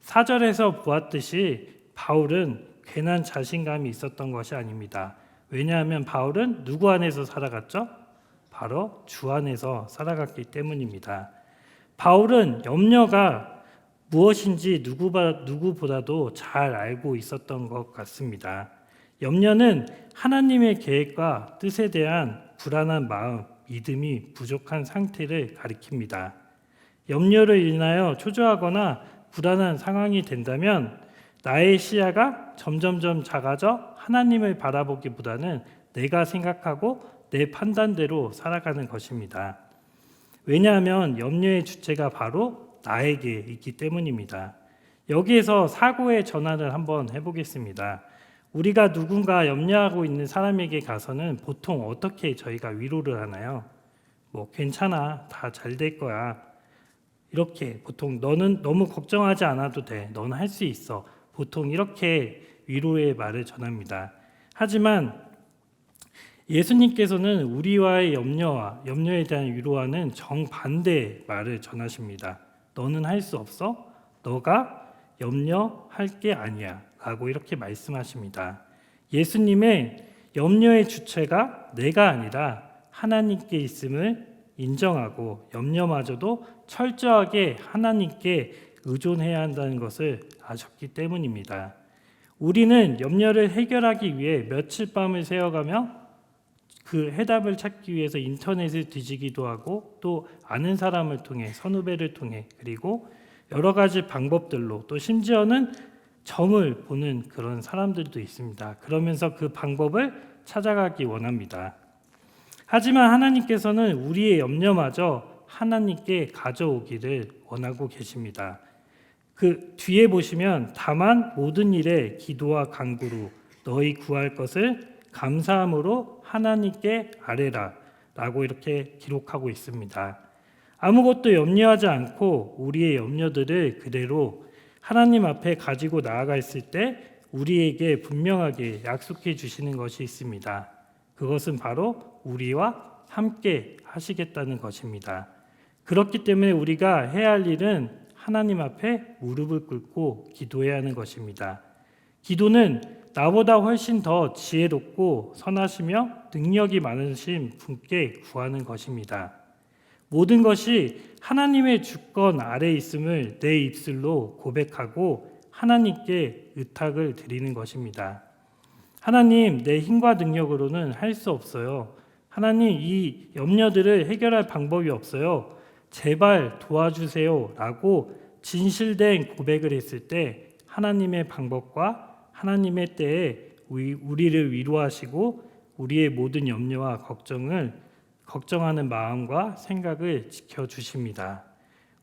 4절에서 보았듯이 바울은 괜한 자신감이 있었던 것이 아닙니다. 왜냐하면 바울은 누구 안에서 살아갔죠? 바로 주 안에서 살아갔기 때문입니다. 바울은 염려가 무엇인지 누구보다도 잘 알고 있었던 것 같습니다. 염려는 하나님의 계획과 뜻에 대한 불안한 마음, 믿음이 부족한 상태를 가리킵니다. 염려로 인하여 초조하거나 불안한 상황이 된다면 나의 시야가 점점점 작아져 하나님을 바라보기보다는 내가 생각하고 내 판단대로 살아가는 것입니다. 왜냐하면 염려의 주체가 바로 나에게 있기 때문입니다. 여기에서 사고의 전환을 한번 해보겠습니다. 우리가 누군가 염려하고 있는 사람에게 가서는 보통 어떻게 저희가 위로를 하나요? 괜찮아, 다 잘 될 거야. 이렇게 보통 너는 너무 걱정하지 않아도 돼. 너는 할 수 있어. 보통 이렇게 위로의 말을 전합니다. 하지만 예수님께서는 우리와의 염려에 대한 위로와는 정반대의 말을 전하십니다. 너는 할 수 없어? 너가 염려할 게 아니야. 라고 이렇게 말씀하십니다. 예수님의 염려의 주체가 내가 아니라 하나님께 있음을 인정하고 염려마저도 철저하게 하나님께 의존해야 한다는 것을 아셨기 때문입니다. 우리는 염려를 해결하기 위해 며칠 밤을 새어가며 그 해답을 찾기 위해서 인터넷을 뒤지기도 하고 또 아는 사람을 통해 선후배를 통해 그리고 여러 가지 방법들로 또 심지어는 점을 보는 그런 사람들도 있습니다. 그러면서 그 방법을 찾아가기 원합니다. 하지만 하나님께서는 우리의 염려마저 하나님께 가져오기를 원하고 계십니다. 그 뒤에 보시면 다만 모든 일에 기도와 간구로 너희 구할 것을 감사함으로 하나님께 아뢰라 라고 이렇게 기록하고 있습니다. 아무것도 염려하지 않고 우리의 염려들을 그대로 하나님 앞에 가지고 나아갔을 때 우리에게 분명하게 약속해 주시는 것이 있습니다. 그것은 바로 우리와 함께 하시겠다는 것입니다. 그렇기 때문에 우리가 해야 할 일은 하나님 앞에 무릎을 꿇고 기도해야 하는 것입니다. 기도는 나보다 훨씬 더 지혜롭고 선하시며 능력이 많으신 분께 구하는 것입니다. 모든 것이 하나님의 주권 아래 있음을 내 입술로 고백하고 하나님께 의탁을 드리는 것입니다. 하나님, 내 힘과 능력으로는 할 수 없어요. 하나님, 이 염려들을 해결할 방법이 없어요. 제발 도와주세요 라고 진실된 고백을 했을 때 하나님의 방법과 하나님의 때에 우리를 위로하시고 우리의 모든 염려와 걱정하는 마음과 생각을 지켜주십니다.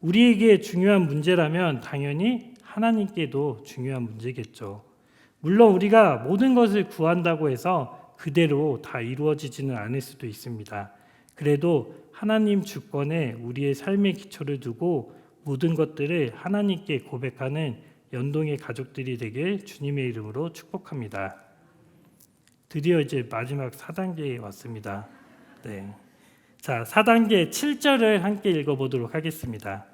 우리에게 중요한 문제라면 당연히 하나님께도 중요한 문제겠죠. 물론 우리가 모든 것을 구한다고 해서 그대로 다 이루어지지는 않을 수도 있습니다. 그래도 하나님 주권에 우리의 삶의 기초를 두고 모든 것들을 하나님께 고백하는 연동의 가족들이 되길 주님의 이름으로 축복합니다. 드디어 이제 마지막 4단계에 왔습니다. 네. 자, 4단계 7절을 함께 읽어보도록 하겠습니다.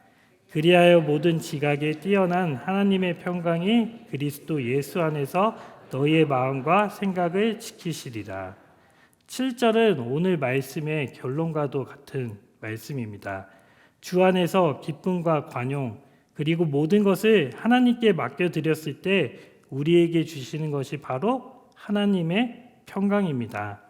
그리하여 모든 지각에 뛰어난 하나님의 평강이 그리스도 예수 안에서 너희의 마음과 생각을 지키시리라. 7절은 오늘 말씀의 결론과도 같은 말씀입니다. 주 안에서 기쁨과 관용 그리고 모든 것을 하나님께 맡겨드렸을 때 우리에게 주시는 것이 바로 하나님의 평강입니다.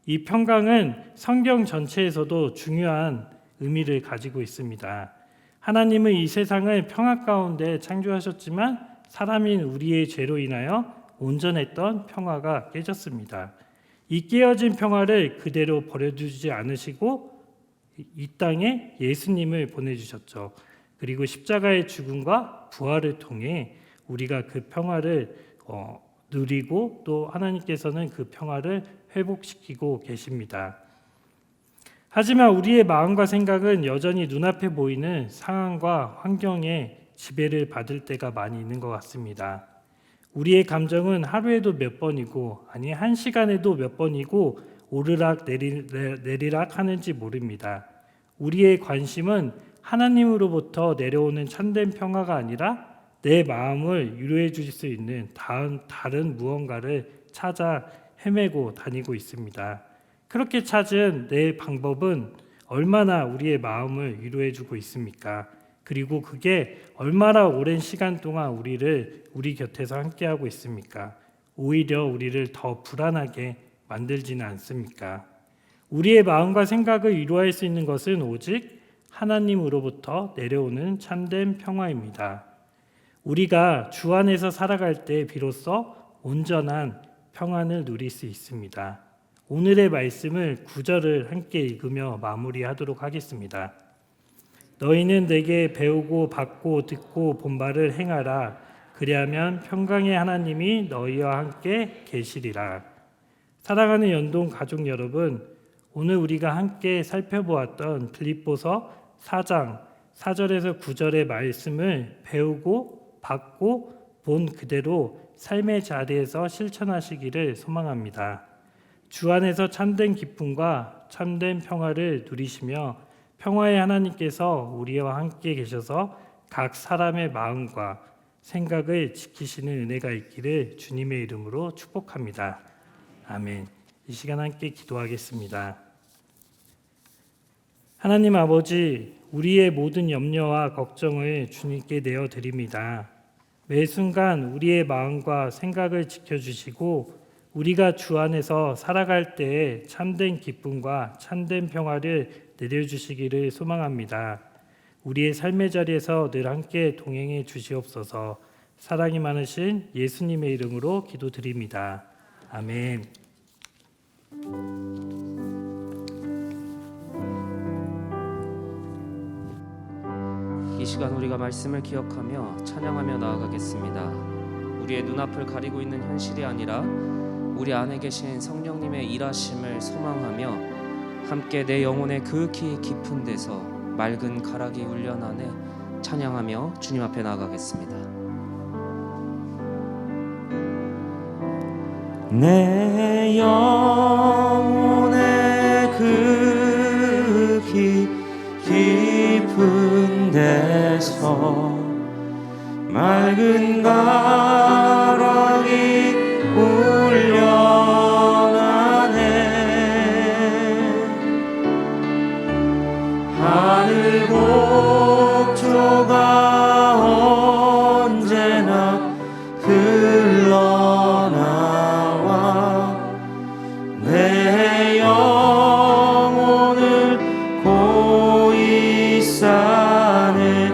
이 평강은 성경 전체에서도 중요한 의미를 가지고 있습니다. 하나님은 이 세상을 평화 가운데 창조하셨지만 사람인 우리의 죄로 인하여 온전했던 평화가 깨졌습니다. 이 깨어진 평화를 그대로 버려두지 않으시고 이 땅에 예수님을 보내주셨죠. 그리고 십자가의 죽음과 부활을 통해 우리가 그 평화를 누리고 또 하나님께서는 그 평화를 회복시키고 계십니다. 하지만 우리의 마음과 생각은 여전히 눈앞에 보이는 상황과 환경에 지배를 받을 때가 많이 있는 것 같습니다. 우리의 감정은 하루에도 몇 번이고 아니 한 시간에도 몇 번이고 오르락 내리락 하는지 모릅니다. 우리의 관심은 하나님으로부터 내려오는 참된 평화가 아니라 내 마음을 위로해 줄 수 있는 다른 무언가를 찾아 헤매고 다니고 있습니다. 그렇게 찾은 내 방법은 얼마나 우리의 마음을 위로해 주고 있습니까? 그리고 그게 얼마나 오랜 시간 동안 우리 곁에서 함께하고 있습니까? 오히려 우리를 더 불안하게 만들지는 않습니까? 우리의 마음과 생각을 위로할 수 있는 것은 오직 하나님으로부터 내려오는 참된 평화입니다. 우리가 주 안에서 살아갈 때 비로소 온전한 평안을 누릴 수 있습니다. 오늘의 말씀을 9절을 함께 읽으며 마무리하도록 하겠습니다. 너희는 내게 배우고 받고 듣고 본 바를 행하라. 그리하면 평강의 하나님이 너희와 함께 계시리라. 사랑하는 연동 가족 여러분, 오늘 우리가 함께 살펴보았던 빌립보서 4장 4절에서 9절의 말씀을 배우고 받고 본 그대로 삶의 자리에서 실천하시기를 소망합니다. 주 안에서 참된 기쁨과 참된 평화를 누리시며 평화의 하나님께서 우리와 함께 계셔서 각 사람의 마음과 생각을 지키시는 은혜가 있기를 주님의 이름으로 축복합니다. 아멘. 이 시간 함께 기도하겠습니다. 하나님 아버지, 우리의 모든 염려와 걱정을 주님께 내어드립니다. 매 순간 우리의 마음과 생각을 지켜주시고 우리가 주 안에서 살아갈 때에 참된 기쁨과 참된 평화를 내려주시기를 소망합니다. 우리의 삶의 자리에서 늘 함께 동행해 주시옵소서. 사랑이 많으신 예수님의 이름으로 기도드립니다. 아멘. 이 시간 우리가 말씀을 기억하며 찬양하며 나아가겠습니다. 우리의 눈앞을 가리고 있는 현실이 아니라 우리 안에 계신 성령님의 일하심을 소망하며 함께 내 영혼의 극히 깊은 데서 맑은 가락이 울려나네 찬양하며 주님 앞에 나아가겠습니다. 내 영혼의 극히 깊은 데서 맑은 가락이 울려나네. 하늘 곡조가 언제나 흘러나와 내 영혼을 고이 싸네.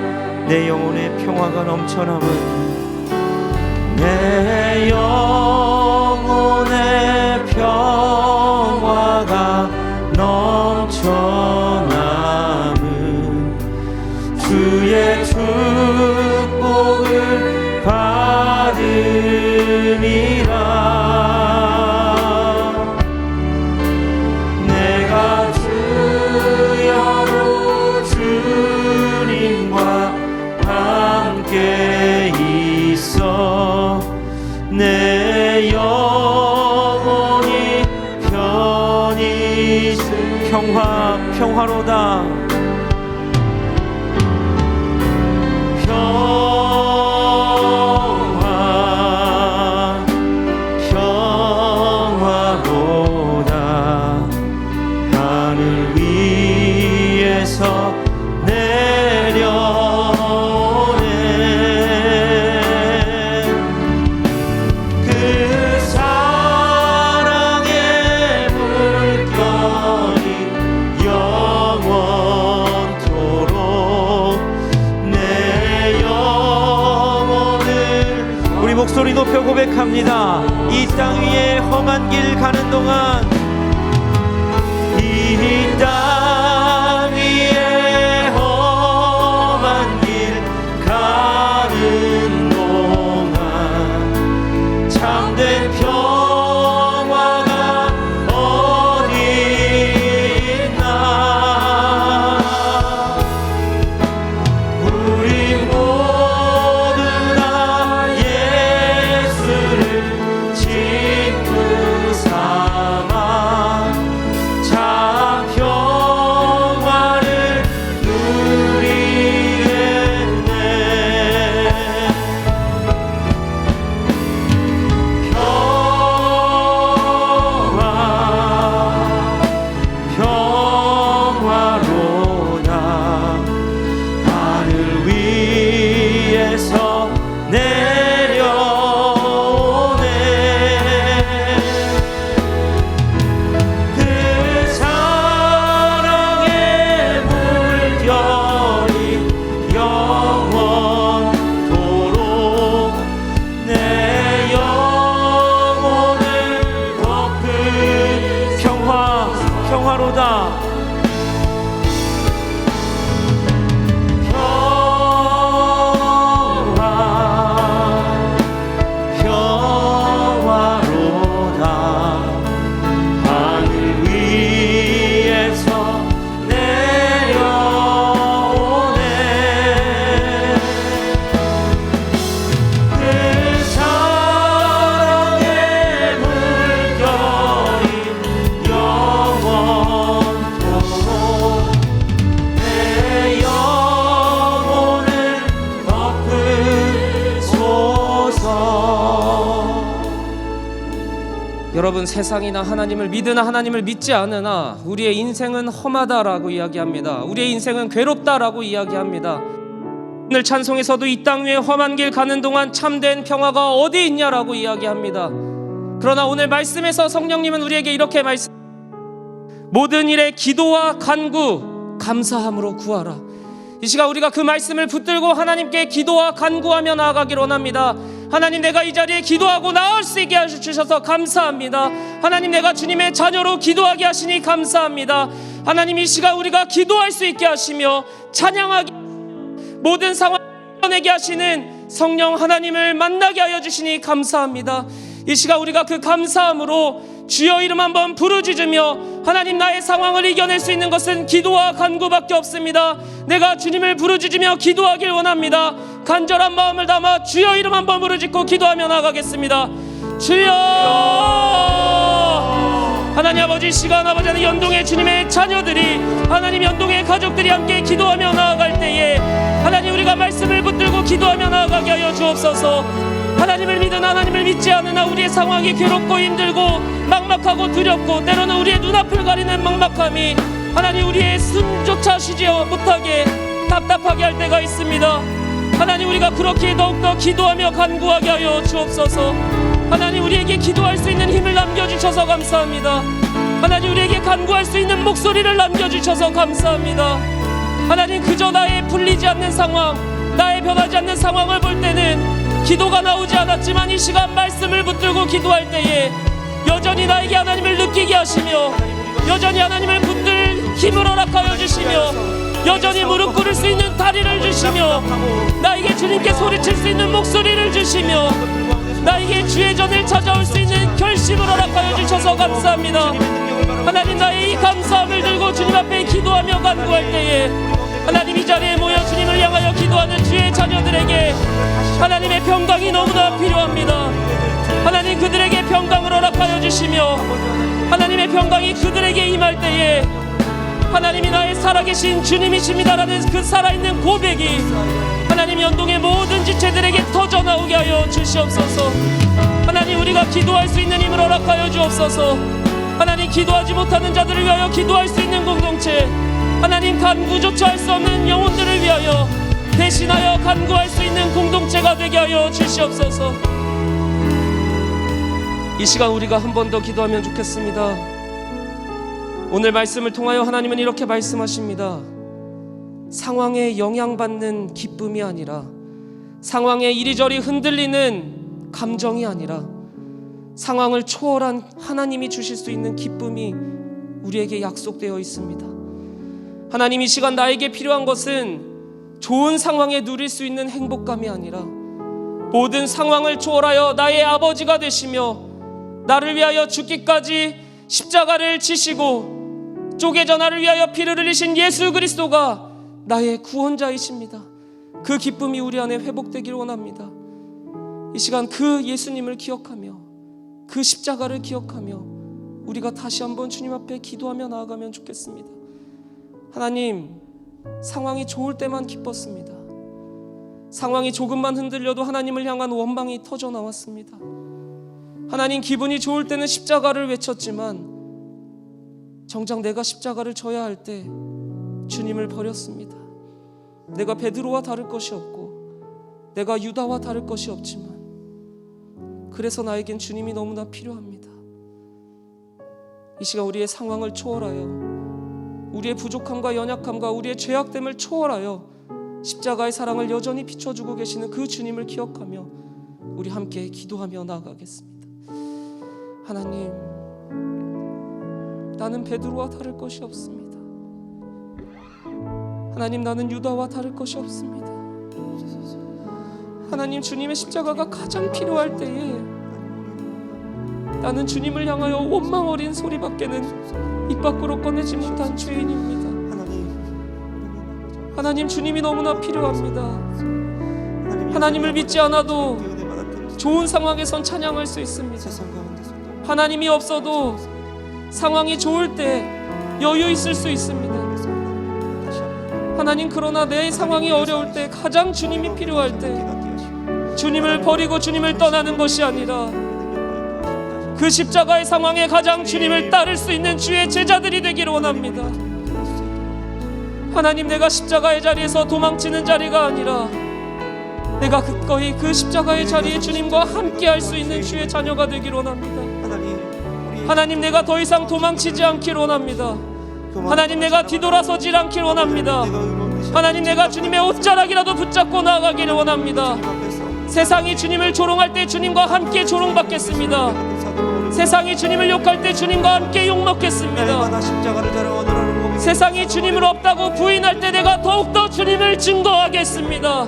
내 영혼의 평화가 넘쳐남은 내 영혼의 평화가 넘쳐남은 주의 축복을 받으리라. 내가 주야로 주님과 함께 있어 내 영혼이 편히 평화로다. 평화로다. 하늘 위에서 내려오네. 그 사랑의 물결이 영원토록 내 영혼을 우리 목소리 높여 고백합니다. 이 땅 위에 험한 길 가는 동안 이 땅 위에 험한 길 가는 동안 참된 평화가 어디 있나. 우리 모두 다 예수를 친구 삼아 참 평화를 누리겠네. 평화로다. 하늘 위에서 내려오네. 그 사랑의 물결이 영원토록 내 영혼을 덮은 평화로다. 평화로다. 하늘 위에서 내려오네. 그 사랑의 물결이 영원토록 내 영혼을 덮으소서. 여러분, 세상이나 하나님을 믿으나 하나님을 믿지 않으나 우리의 인생은 험하다라고 이야기합니다. 우리의 인생은 괴롭다라고 이야기합니다. 오늘 찬송에서도 이 땅 위에 험한 길 가는 동안 참된 평화가 어디 있냐라고 이야기합니다. 그러나 오늘 말씀에서 성령님은 우리에게 이렇게 모든 일에 기도와 간구 감사함으로 구하라. 이 시간 우리가 그 말씀을 붙들고 하나님께 기도와 간구하며 나아가기를 원합니다. 하나님, 내가 이 자리에 기도하고 나올 수 있게 하셔서 감사합니다. 하나님, 내가 주님의 자녀로 기도하게 하시니 감사합니다. 하나님, 이 시간 우리가 기도할 수 있게 하시며 찬양하기, 모든 상황을 이겨내게 하시는 성령 하나님을 만나게 하여 주시니 감사합니다. 이 시간 우리가 그 감사함으로 주여 이름 한번 부르짖으며, 하나님, 나의 상황을 이겨낼 수 있는 것은 기도와 간구밖에 없습니다. 내가 주님을 부르짖으며 기도하길 원합니다. 간절한 마음을 담아 주여 이름 한번 부르짖고 기도하며 나가겠습니다. 주여! 하나님 아버지, 시간 아버지, 연동의 주님의 자녀들이, 하나님 연동의 가족들이 함께 기도하며 나아갈 때에 하나님, 우리가 말씀을 붙들고 기도하며 나아가게 하여 주옵소서. 하나님을 믿은 하나님을 믿지 않으나 우리의 상황이 괴롭고 힘들고 막막하고 두렵고 때로는 우리의 눈앞을 가리는 막막함이 하나님 우리의 숨조차 쉬지 못하게 답답하게 할 때가 있습니다. 하나님, 우리가 그렇게 더욱더 기도하며 간구하게 하여 주옵소서. 하나님, 우리에게 기도할 수 있는 힘을 남겨주셔서 감사합니다. 하나님, 우리에게 간구할 수 있는 목소리를 남겨주셔서 감사합니다. 하나님, 그저 나의 풀리지 않는 상황, 나의 변하지 않는 상황을 볼 때는 기도가 나오지 않았지만 이 시간 말씀을 붙들고 기도할 때에 여전히 나에게 하나님을 느끼게 하시며, 여전히 하나님을 붙들 힘을 허락하여 주시며, 여전히 무릎 꿇을 수 있는 다리를 주시며, 나에게 주님께 소리칠 수 있는 목소리를 주시며, 나에게 주의 전을 찾아올 수 있는 결심을 허락하여 주셔서 감사합니다. 하나님, 나의 이 감사함을 들고 주님 앞에 기도하며 간구할 때에 하나님, 이 자리에 모여 주님을 향하여 기도하는 주의 자녀들에게 하나님의 평강이 너무나 필요합니다. 하나님, 그들에게 평강을 허락하여 주시며, 하나님의 평강이 그들에게 임할 때에 하나님이 나의 살아계신 주님이십니다라는 그 살아있는 고백이 하나님 연동의 모든 지체들에게 터져나오게 하여 주시옵소서. 하나님, 우리가 기도할 수 있는 힘을 허락하여 주옵소서. 하나님, 기도하지 못하는 자들을 위하여 기도할 수 있는 공동체, 하나님, 간구조차 할 수 없는 영혼들을 위하여 대신하여 간구할 수 있는 공동체가 되게 하여 주시옵소서. 이 시간 우리가 한 번 더 기도하면 좋겠습니다. 오늘 말씀을 통하여 하나님은 이렇게 말씀하십니다. 상황에 영향받는 기쁨이 아니라, 상황에 이리저리 흔들리는 감정이 아니라, 상황을 초월한 하나님이 주실 수 있는 기쁨이 우리에게 약속되어 있습니다. 하나님, 이 시간 나에게 필요한 것은 좋은 상황에 누릴 수 있는 행복감이 아니라 모든 상황을 초월하여 나의 아버지가 되시며 나를 위하여 죽기까지 십자가를 지시고 쪼개져 나를 위하여 피를 흘리신 예수 그리스도가 나의 구원자이십니다. 그 기쁨이 우리 안에 회복되기를 원합니다. 이 시간 그 예수님을 기억하며 그 십자가를 기억하며 우리가 다시 한번 주님 앞에 기도하며 나아가면 좋겠습니다. 하나님, 상황이 좋을 때만 기뻤습니다. 상황이 조금만 흔들려도 하나님을 향한 원망이 터져 나왔습니다. 하나님, 기분이 좋을 때는 십자가를 외쳤지만 정작 내가 십자가를 져야 할 때 주님을 버렸습니다. 내가 베드로와 다를 것이 없고 내가 유다와 다를 것이 없지만 그래서 나에겐 주님이 너무나 필요합니다. 이 시간 우리의 상황을 초월하여, 우리의 부족함과 연약함과 우리의 죄악됨을 초월하여 십자가의 사랑을 여전히 비춰주고 계시는 그 주님을 기억하며 우리 함께 기도하며 나아가겠습니다. 하나님, 나는 베드로와 다를 것이 없습니다. 하나님, 나는 유다와 다를 것이 없습니다. 하나님, 주님의 십자가가 가장 필요할 때에 나는 주님을 향하여 원망 어린 소리밖에는 입 밖으로 꺼내지 못한 죄인입니다. 하나님, 주님이 너무나 필요합니다. 하나님을 믿지 않아도 좋은 상황에선 찬양할 수 있습니다. 하나님이 없어도 상황이 좋을 때 여유 있을 수 있습니다. 하나님, 그러나 내 상황이 어려울 때, 가장 주님이 필요할 때 주님을 버리고 주님을 떠나는 것이 아니라 그 십자가의 상황에 가장 주님을 따를 수 있는 주의 제자들이 되기를 원합니다. 하나님, 내가 십자가의 자리에서 도망치는 자리가 아니라 내가 기꺼이 그 십자가의 자리에 주님과 함께 할 수 있는 주의 자녀가 되길 원합니다. 하나님, 내가 더 이상 도망치지 않길 원합니다. 하나님, 내가 뒤돌아서질 않길 원합니다. 하나님, 내가 주님의 옷자락이라도 붙잡고 나아가기를 원합니다. 세상이 주님을 조롱할 때 주님과 함께 조롱받겠습니다. 세상이 주님을 욕할 때 주님과 함께 욕먹겠습니다. 세상이 주님을 없다고 부인할 때 내가 더욱더 주님을 증거하겠습니다.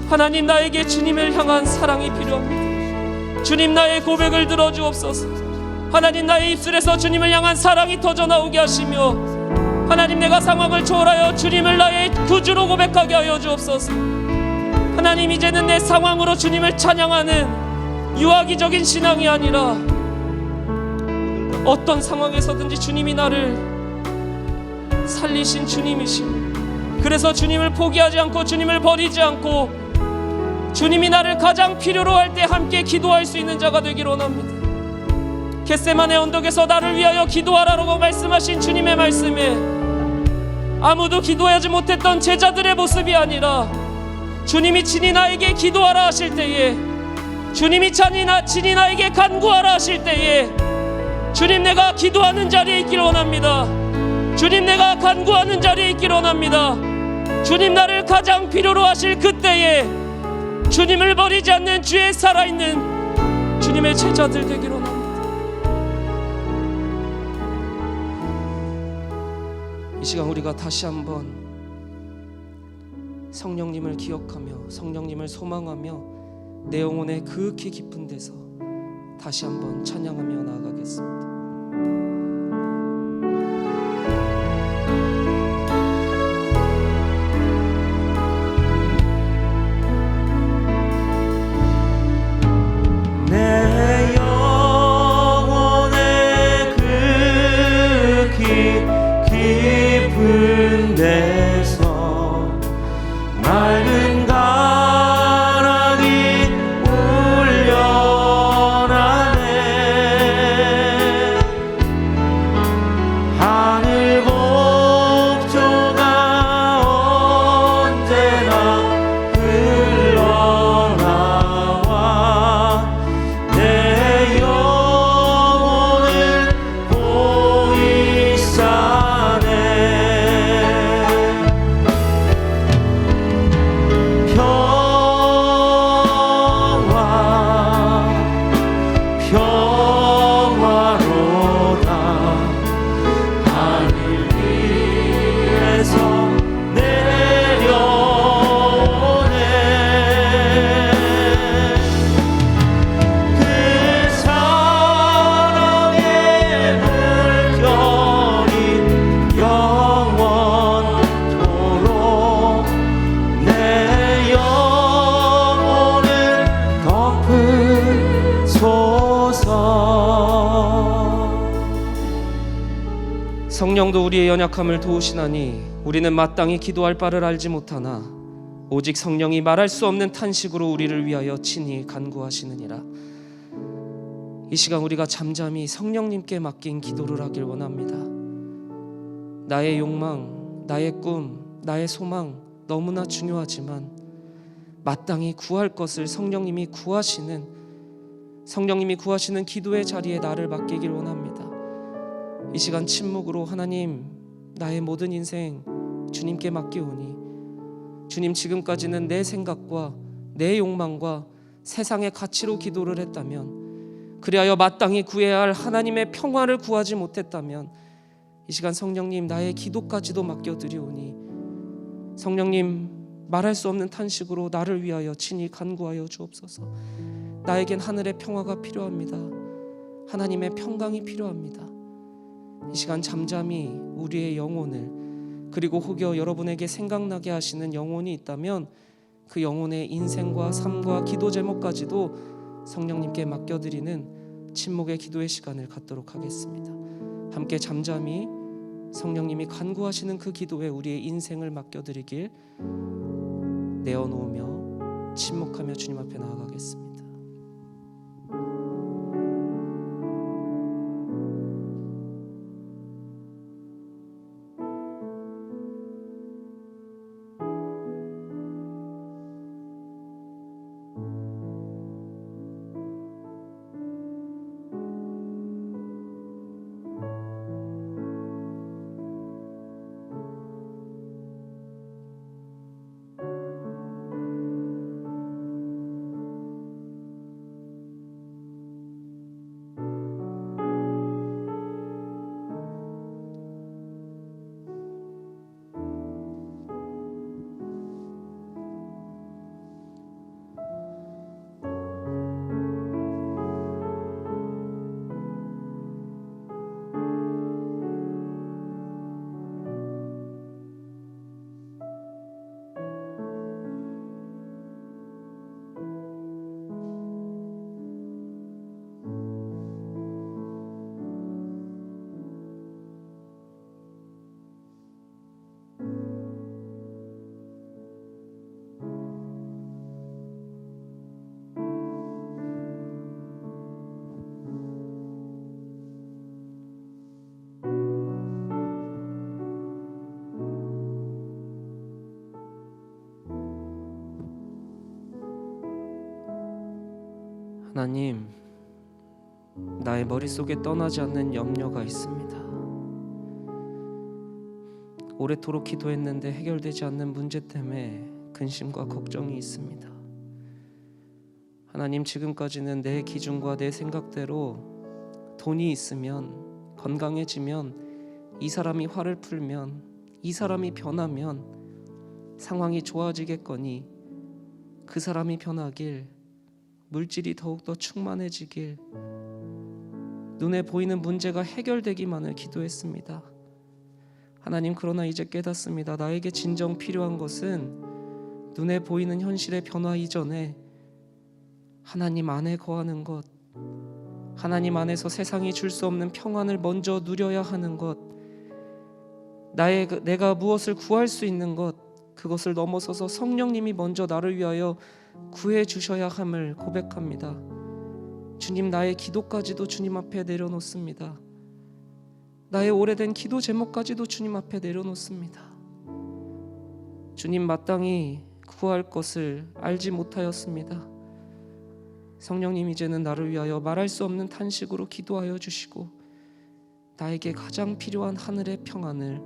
하나님, 나에게 주님을 향한 사랑이 필요합니다. 주님, 나의 고백을 들어주옵소서. 하나님, 나의 입술에서 주님을 향한 사랑이 터져나오게 하시며, 하나님, 내가 상황을 초월하여 주님을 나의 구주로 고백하게 하여 주옵소서. 하나님, 이제는 내 상황으로 주님을 찬양하는 유아기적인 신앙이 아니라 어떤 상황에서든지 주님이 나를 살리신 주님이시오. 그래서 주님을 포기하지 않고 주님을 버리지 않고 주님이 나를 가장 필요로 할 때 함께 기도할 수 있는 자가 되길 원합니다. 겟세마네 언덕에서 나를 위하여 기도하라고 말씀하신 주님의 말씀에 아무도 기도하지 못했던 제자들의 모습이 아니라 주님이 친히 나에게 기도하라 하실 때에, 주님이 친히 나에게 간구하라 하실 때에, 주님, 내가 기도하는 자리에 있길 원합니다. 주님, 내가 간구하는 자리에 있길 원합니다. 주님, 나를 가장 필요로 하실 그때에 주님을 버리지 않는 주의 살아있는 주님의 제자들 되길 원합니다. 이 시간 우리가 다시 한번 성령님을 기억하며 성령님을 소망하며 내 영혼의 그윽히 깊은 데서 다시 한번 찬양하며 나아가겠습니다. 내 영혼의 그윽히 깊은 데서 맑은 가랑이 울려나네. 하늘 곡조가 언제나 흘러나와 내 영혼을 보이 싸네. 평화로다. 하늘 위에서 내려오네. 그 사랑의 물결이 영원토록 내 영혼을 덮으소서. 성령도 우리의 연약함을 도우시나니 우리는 마땅히 기도할 바를 알지 못하나 오직 성령이 말할 수 없는 탄식으로 우리를 위하여 친히 간구하시느니라. 이 시간 우리가 잠잠히 성령님께 맡긴 기도를 하길 원합니다. 나의 욕망, 나의 꿈, 나의 소망 너무나 중요하지만 마땅히 구할 것을 성령님이 구하시는 기도의 자리에 나를 맡기길 원합니다. 이 시간 침묵으로 하나님, 나의 모든 인생 주님께 맡기오니 주님, 지금까지는 내 생각과 내 욕망과 세상의 가치로 기도를 했다면, 그리하여 마땅히 구해야 할 하나님의 평화를 구하지 못했다면 이 시간 성령님, 나의 기도까지도 맡겨드리오니 성령님, 말할 수 없는 탄식으로 나를 위하여 친히 간구하여 주옵소서. 나에겐 하늘의 평화가 필요합니다. 하나님의 평강이 필요합니다. 이 시간 잠잠히 우리의 영혼을, 그리고 혹여 여러분에게 생각나게 하시는 영혼이 있다면 그 영혼의 인생과 삶과 기도 제목까지도 성령님께 맡겨드리는 침묵의 기도의 시간을 갖도록 하겠습니다. 함께 잠잠히 성령님이 간구하시는 그 기도에 우리의 인생을 맡겨드리길 내어놓으며 침묵하며 주님 앞에 나아가겠습니다. 하나님, 나의 머릿속에 떠나지 않는 염려가 있습니다. 오래도록 기도했는데 해결되지 않는 문제 때문에 근심과 걱정이 있습니다. 하나님, 지금까지는 내 기준과 내 생각대로 돈이 있으면, 건강해지면, 이 사람이 화를 풀면, 이 사람이 변하면 상황이 좋아지겠거니, 그 사람이 변하길, 물질이 더욱더 충만해지길, 눈에 보이는 문제가 해결되기만을 기도했습니다. 하나님, 그러나 이제 깨닫습니다. 나에게 진정 필요한 것은 눈에 보이는 현실의 변화 이전에 하나님 안에 거하는 것, 하나님 안에서 세상이 줄 수 없는 평안을 먼저 누려야 하는 것, 내가 무엇을 구할 수 있는 것, 그것을 넘어서서 성령님이 먼저 나를 위하여 구해 주셔야 함을 고백합니다. 주님, 나의 기도까지도 주님 앞에 내려놓습니다. 나의 오래된 기도 제목까지도 주님 앞에 내려놓습니다. 주님, 마땅히 구할 것을 알지 못하였습니다. 성령님, 이제는 나를 위하여 말할 수 없는 탄식으로 기도하여 주시고 나에게 가장 필요한 하늘의 평안을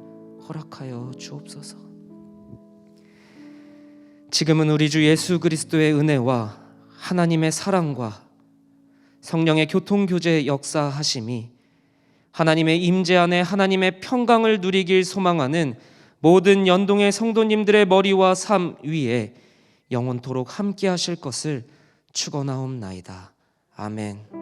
허락하여 주옵소서. 지금은 우리 주 예수 그리스도의 은혜와 하나님의 사랑과 성령의 교통교제 역사하심이 하나님의 임재 안에 하나님의 평강을 누리길 소망하는 모든 연동의 성도님들의 머리와 삶 위에 영원토록 함께 하실 것을 축원하옵나이다. 아멘.